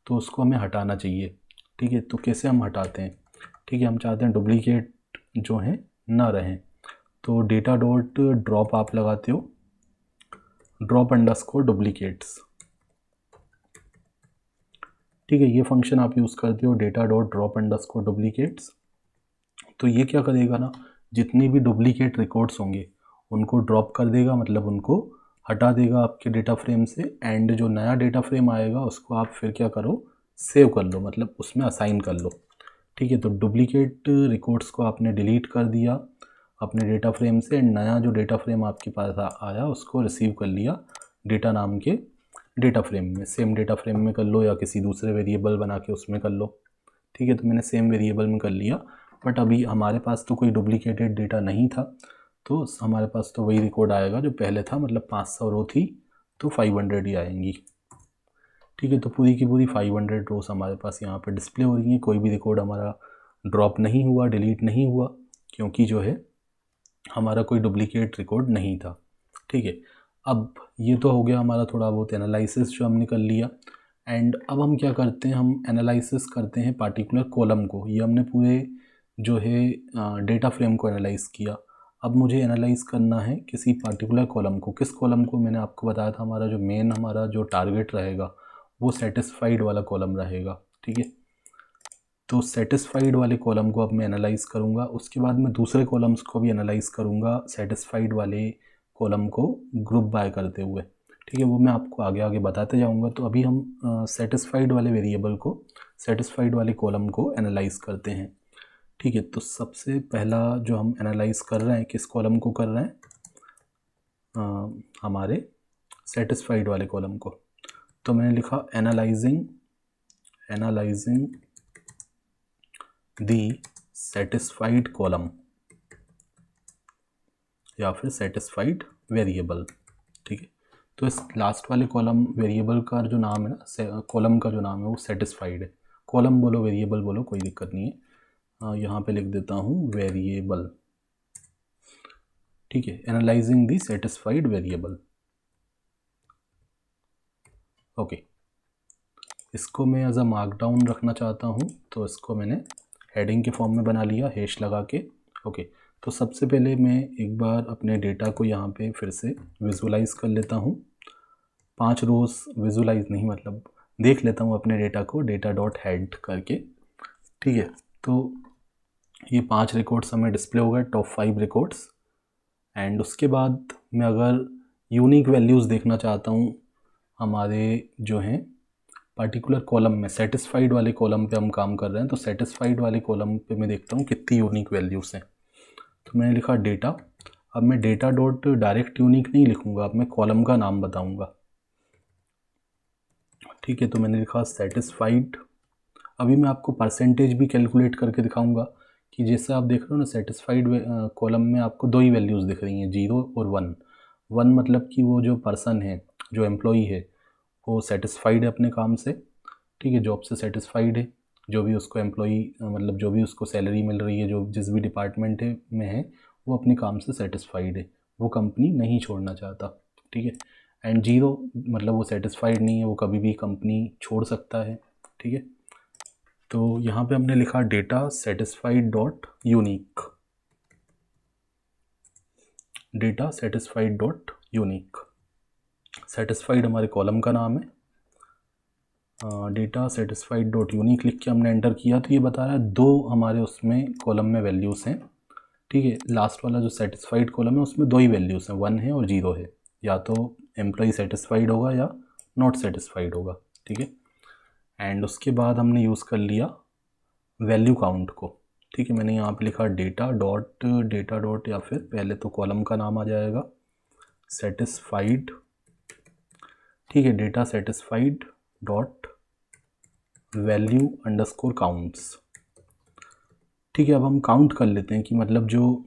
तो उसको हमें हटाना चाहिए, ठीक है। तो कैसे हम हटाते हैं, ठीक है, हम चाहते हैं डुप्लीकेट जो हैं ना रहें, तो डेटा डॉट ड्रॉप आप लगाते हो, ड्रॉप अंडरस्कोर डुप्लीकेट्स, ठीक है। ये फंक्शन आप यूज़ करते हो data dot drop underscore duplicates. तो ये क्या करेगा ना, जितनी भी डुप्लीकेट रिकॉर्ड्स होंगे उनको ड्रॉप कर देगा, मतलब उनको हटा देगा आपके डेटा फ्रेम से, एंड जो नया डेटा फ्रेम आएगा उसको आप फिर क्या करो, सेव कर लो, मतलब उसमें असाइन कर लो, ठीक है। तो डुप्लीकेट रिकॉर्ड्स को आपने डिलीट कर दिया अपने डेटा फ्रेम से, एंड नया जो डेटा फ्रेम आपके पास आया उसको रिसीव कर लिया डेटा नाम के डेटा फ्रेम में। सेम डेटा फ्रेम में कर लो या किसी दूसरे वेरिएबल बना के उसमें कर लो, ठीक है। तो मैंने सेम वेरिएबल में कर लिया, बट अभी हमारे पास तो कोई डुप्लीकेटेड डेटा नहीं था, तो हमारे पास तो वही रिकॉर्ड आएगा जो पहले था, मतलब 500 रो थी तो 500 ही आएंगी, ठीक है। तो पूरी की पूरी 500 रोज हमारे पास यहाँ पर डिस्प्ले हो रही हैं। कोई भी रिकॉर्ड हमारा ड्रॉप नहीं हुआ, डिलीट नहीं हुआ, क्योंकि जो है हमारा कोई डुप्लीकेट रिकॉर्ड नहीं था, ठीक है। अब ये तो हो गया हमारा थोड़ा बहुत एनालिसिस जो हमने कर लिया, एंड अब हम क्या करते हैं, हम एनालिसिस करते हैं पार्टिकुलर कॉलम को। ये हमने पूरे जो है डेटा फ्रेम को एनालाइज किया। अब मुझे एनालाइज करना है किसी पार्टिकुलर कॉलम को। किस कॉलम को, मैंने आपको बताया था हमारा जो मेन हमारा जो टारगेट रहेगा वो सेटिस्फाइड वाला कॉलम रहेगा, ठीक है। तो सेटिस्फाइड वाले कॉलम को अब मैं एनालाइज करूँगा, उसके बाद मैं दूसरे कॉलम्स को भी एनालाइज करूँगा सेटिस्फाइड वाले कॉलम को ग्रुप बाय करते हुए, ठीक है। वो मैं आपको आगे आगे बताते जाऊँगा। तो अभी हम सेटिस्फाइड वाले वेरिएबल को, सेटिस्फाइड वाले कॉलम को एनालाइज करते हैं, ठीक है। तो सबसे पहला जो हम एनालाइज कर रहे हैं, किस कॉलम को कर रहे हैं, हमारे सेटिस्फाइड वाले कॉलम को। तो मैंने लिखा एनालाइजिंग दी सेटिस्फाइड कॉलम या फिर सेटिस्फाइड वेरिएबल, ठीक है। तो इस लास्ट वाले कॉलम वेरिएबल का जो नाम है ना, कॉलम का जो नाम है वो सेटिस्फाइड है। कॉलम बोलो वेरिएबल बोलो कोई दिक्कत नहीं है, यहाँ पे लिख देता हूँ वेरिएबल, ठीक है। एनालाइजिंग दी सेटिस्फाइड वेरिएबल, ओके। इसको मैं एज अ मार्कडाउन रखना चाहता हूँ, तो इसको मैंने हेडिंग के फॉर्म में बना लिया हैश लगा के, ओके। तो सबसे पहले मैं एक बार अपने डेटा को यहाँ पे फिर से विजुलाइज कर लेता हूँ। 5 रोज़ विजुलाइज नहीं, मतलब देख लेता हूँ अपने डेटा को डेटा डॉट हेड करके, ठीक है। तो ये 5 रिकॉर्ड्स हमें डिस्प्ले हो गए, टॉप 5 रिकॉर्ड्स। एंड उसके बाद मैं अगर यूनिक वैल्यूज़ देखना चाहता हूँ हमारे जो हैं पार्टिकुलर कॉलम में, सेटिस्फाइड वाले कॉलम पे हम काम कर रहे हैं, तो सेटिस्फाइड वाले कॉलम पे मैं देखता हूँ कितनी यूनिक वैल्यूज़ हैं। तो मैंने लिखा डेटा। अब मैं डेटा डॉट डायरेक्ट यूनिक नहीं लिखूँगा, अब मैं कॉलम का नाम बताऊँगा, ठीक है। तो मैंने लिखा सेटिस्फाइड। अभी मैं आपको परसेंटेज भी कैलकुलेट करके दिखाऊंगा कि जैसे आप देख रहे हो ना, सेटिस्फाइड कॉलम में आपको 2 ही वैल्यूज़ दिख रही हैं, 0 और 1। 1 मतलब कि वो जो पर्सन है, जो एम्प्लॉई है, वो सेटिस्फाइड है अपने काम से, ठीक है, जॉब से सेटिस्फाइड है। जो भी उसको एम्प्लॉई मतलब जो भी उसको सैलरी मिल रही है, जो जिस भी डिपार्टमेंट में है, वो अपने काम से सेटिस्फाइड है, वो कंपनी नहीं छोड़ना चाहता। ठीक है। एंड 0 मतलब वो सेटिस्फाइड नहीं है, वो कभी भी कंपनी छोड़ सकता है। ठीक है। तो यहाँ पे हमने लिखा data satisfied dot unique, data satisfied dot unique. Satisfied हमारे कॉलम का नाम है। डेटा सेटिस्फाइड डॉट यूनिक लिख के हमने एंटर किया तो ये बता रहा है 2 हमारे उसमें कॉलम में वैल्यूज़ हैं। ठीक है। लास्ट वाला जो सेटिस्फाइड कॉलम है उसमें 2 ही वैल्यूज़ हैं, 1 है और 0 है। या तो एम्प्लॉई सेटिस्फाइड होगा या नॉट सेटिस्फाइड होगा। ठीक है। एंड उसके बाद हमने यूज़ कर लिया वैल्यू काउंट को। ठीक है। मैंने यहाँ पे लिखा डेटा डॉट या फिर पहले तो कॉलम का नाम आ जाएगा सेटिस्फाइड। ठीक है। Data satisfied dot value underscore counts. ठीक है। अब हम काउंट कर लेते हैं कि मतलब जो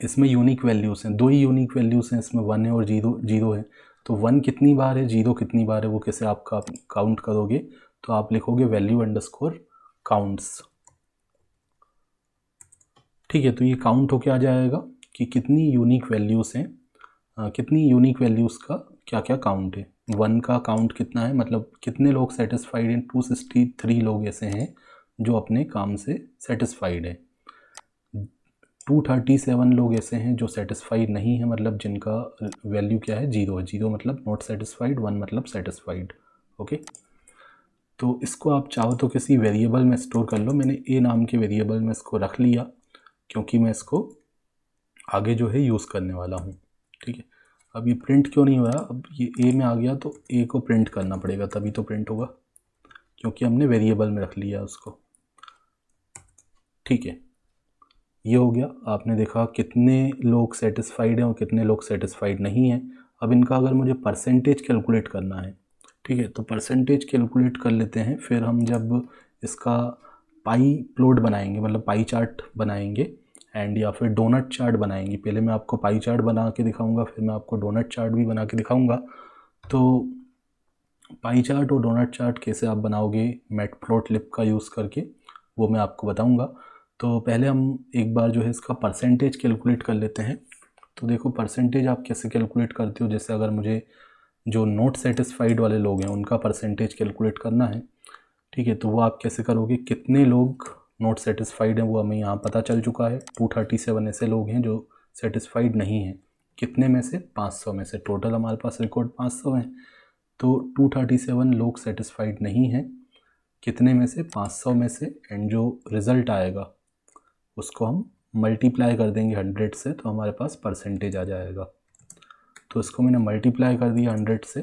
इसमें यूनिक वैल्यूज़ हैं, 2 ही यूनिक वैल्यूज़ हैं इसमें, 1 है और 0 है। तो 1 कितनी बार है, 0 कितनी बार है, वो कैसे आपका काउंट करोगे, तो आप लिखोगे वैल्यू अंडरस्कोर काउंट्स। ठीक है। तो ये काउंट होके आ जाएगा कि कितनी यूनिक वैल्यूज़ हैं, कितनी यूनिक वैल्यूज़ का क्या क्या काउंट है। 1 का काउंट कितना है, मतलब कितने लोग सेटिस्फाइड हैं, 263 लोग ऐसे हैं जो अपने काम से सेटिस्फाइड है। 237 लोग ऐसे हैं जो सेटिस्फाइड नहीं है, मतलब जिनका वैल्यू क्या है, 0 है। 0 मतलब नॉट सेटिस्फाइड, 1 मतलब सेटिस्फाइड। ओके। तो इसको आप चाहो तो किसी वेरिएबल में स्टोर कर लो। मैंने ए नाम के वेरिएबल में इसको रख लिया क्योंकि मैं इसको आगे जो है यूज़ करने वाला हूँ। ठीक है। अब ये प्रिंट क्यों नहीं हो रहा, अब ये ए में आ गया तो ए को प्रिंट करना पड़ेगा तभी तो प्रिंट होगा, क्योंकि हमने वेरिएबल में रख लिया उसको। ठीक है। ये हो गया। आपने देखा कितने लोग सेटिस्फाइड हैं और कितने लोग सेटिस्फाइड नहीं हैं। अब इनका अगर मुझे परसेंटेज कैलकुलेट करना है, ठीक है, तो परसेंटेज कैलकुलेट कर लेते हैं। फिर हम जब इसका पाई प्लॉट बनाएंगे, मतलब पाई चार्ट बनाएंगे एंड या फिर डोनट चार्ट बनाएंगे। पहले मैं आपको पाई चार्ट बना के दिखाऊंगा, फिर मैं आपको डोनट चार्ट भी बना के दिखाऊंगा। तो पाई चार्ट और डोनट चार्ट कैसे आप बनाओगे मैटप्लॉटलिब का यूज़ करके, वो मैं आपको बताऊंगा। तो पहले हम एक बार जो है इसका परसेंटेज कैलकुलेट कर लेते हैं। तो देखो परसेंटेज आप कैसे कैलकुलेट करते हो, जैसे अगर मुझे जो नॉट सेटिस्फाइड वाले लोग हैं उनका परसेंटेज कैलकुलेट करना है। ठीक है। तो वो आप कैसे करोगे, कितने लोग नॉट सेटिस्फाइड हैं वो हमें यहाँ पता चल चुका है। 237 ऐसे लोग हैं जो सेटिस्फाइड नहीं हैं। कितने में से, 500 में से। टोटल हमारे पास रिकॉर्ड 500 हैं, तो 237 लोग सेटिस्फाइड नहीं हैं। कितने में से, 500 में से। एंड जो रिज़ल्ट आएगा उसको हम मल्टीप्लाई कर देंगे 100 से, तो हमारे पास परसेंटेज आ जाएगा। तो इसको मैंने मल्टीप्लाई कर दिया 100 से,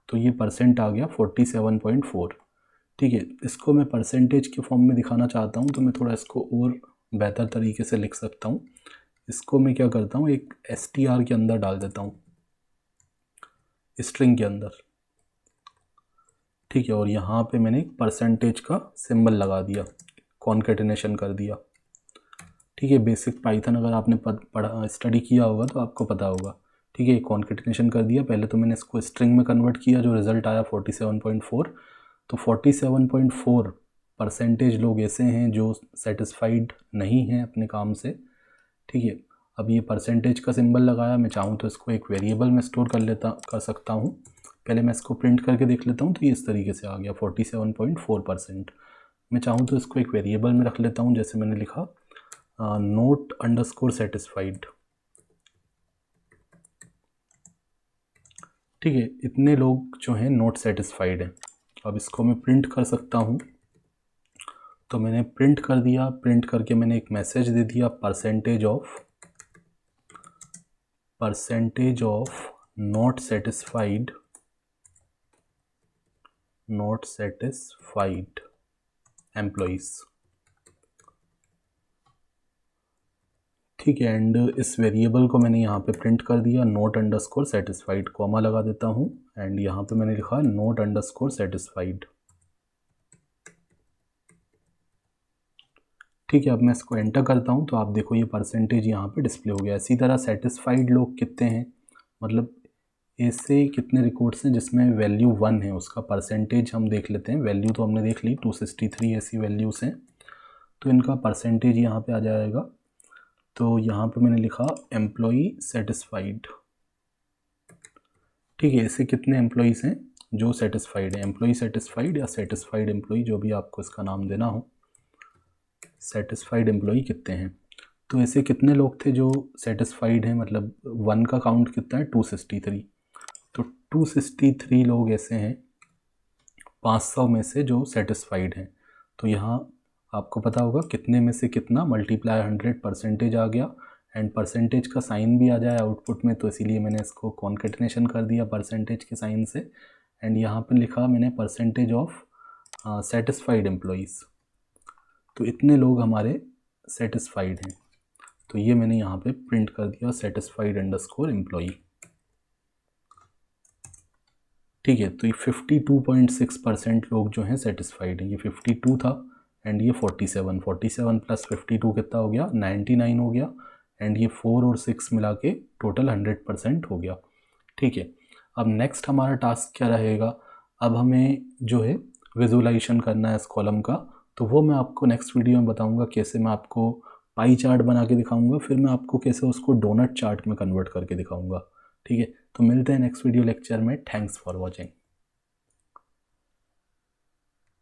तो ये परसेंट आ गया 47.4। ठीक है। इसको मैं परसेंटेज के फॉर्म में दिखाना चाहता हूँ, तो मैं थोड़ा इसको और बेहतर तरीके से लिख सकता हूँ। इसको मैं क्या करता हूँ, एक str के अंदर डाल देता हूँ, स्ट्रिंग के अंदर। ठीक है। और यहाँ पे मैंने एक परसेंटेज का सिंबल लगा दिया, कॉन्केटिनेशन कर दिया। ठीक है। बेसिक पाइथन अगर आपने पढ़ा स्टडी किया होगा तो आपको पता होगा। ठीक है। कॉन्केटिनेशन कर दिया। पहले तो मैंने इसको स्ट्रिंग में कन्वर्ट किया, जो रिज़ल्ट आया 47.4। तो 47.4 परसेंटेज लोग ऐसे हैं जो सेटिस्फाइड नहीं हैं अपने काम से। ठीक है। अब ये परसेंटेज का सिंबल लगाया, मैं चाहूँ तो इसको एक वेरिएबल में स्टोर कर सकता हूँ। पहले मैं इसको प्रिंट करके देख लेता हूँ। तो ये इस तरीके से आ गया 47.4%। मैं चाहूँ तो इसको एक वेरिएबल में रख लेता हूँ, जैसे मैंने लिखा नोट अंडरस्कोर सेटिस्फाइड। ठीक है। इतने लोग जो हैं नोट सेटिस्फाइड हैं। अब इसको मैं प्रिंट कर सकता हूँ। तो मैंने प्रिंट कर दिया। प्रिंट करके मैंने एक मैसेज दे दिया, percentage of not satisfied employees. ठीक है। एंड इस वेरिएबल को मैंने यहाँ पे प्रिंट कर दिया, नोट अंडरस्कोर सेटिस्फाइड, कॉमा लगा देता हूँ। एंड यहाँ पे मैंने लिखा नोट अंडरस्कोर सेटिस्फाइड। ठीक है। अब मैं इसको एंटर करता हूँ तो आप देखो ये परसेंटेज यहाँ पे डिस्प्ले हो गया। इसी तरह सेटिस्फाइड लोग कितने हैं, मतलब ऐसे कितने रिकॉर्ड्स हैं जिसमें वैल्यू 1 है, उसका परसेंटेज हम देख लेते हैं। वैल्यू तो हमने देख ली 263 ऐसी वैल्यूज़ हैं, तो इनका परसेंटेज यहाँ पे आ जाएगा। तो यहाँ पे मैंने लिखा एम्प्लॉई सेटिस्फाइड। ठीक है, ऐसे कितने एम्प्लॉयज़ हैं जो सेटिस्फाइड है, एम्प्लॉई सेटिस्फाइड या सेटिस्फाइड एम्प्लॉई, जो भी आपको इसका नाम देना हो। सेटिस्फाइड एम्प्लॉई कितने हैं, तो ऐसे कितने लोग थे जो सेटिस्फाइड हैं, मतलब 1 का काउंट कितना है 263, तो 263 लोग ऐसे हैं 500 में से जो सेटिस्फाइड हैं। तो यहाँ आपको पता होगा कितने में से कितना मल्टीप्लाई 100 परसेंटेज आ गया, एंड परसेंटेज का साइन भी आ जाए आउटपुट में, तो इसीलिए मैंने इसको कॉन्केटिनेशन कर दिया परसेंटेज के साइन से। एंड यहाँ पर लिखा मैंने परसेंटेज ऑफ सेटिस्फाइड एम्प्लॉयज़, तो इतने लोग हमारे सेटिस्फाइड हैं, तो ये मैंने यहाँ पे प्रिंट कर दिया सेटिस्फाइड अंडरस्कोर एम्प्लॉई। ठीक है, तो ये 52.6% लोग जो हैं सेटिस्फाइड हैं। ये 52 था एंड ये 47 प्लस 52 कितना हो गया 99 हो गया, एंड ये 4 और 6 मिला के टोटल 100% हो गया। ठीक है, अब नेक्स्ट हमारा टास्क क्या रहेगा, अब हमें जो है विजुअलाइजेशन करना है इस कॉलम का, तो वो मैं आपको नेक्स्ट वीडियो में बताऊंगा कैसे। मैं आपको पाई चार्ट बना के दिखाऊंगा, फिर मैं आपको कैसे उसको डोनट चार्ट में कन्वर्ट करके दिखाऊंगा। ठीक है, तो मिलते हैं नेक्स्ट वीडियो लेक्चर में। Thanks for watching.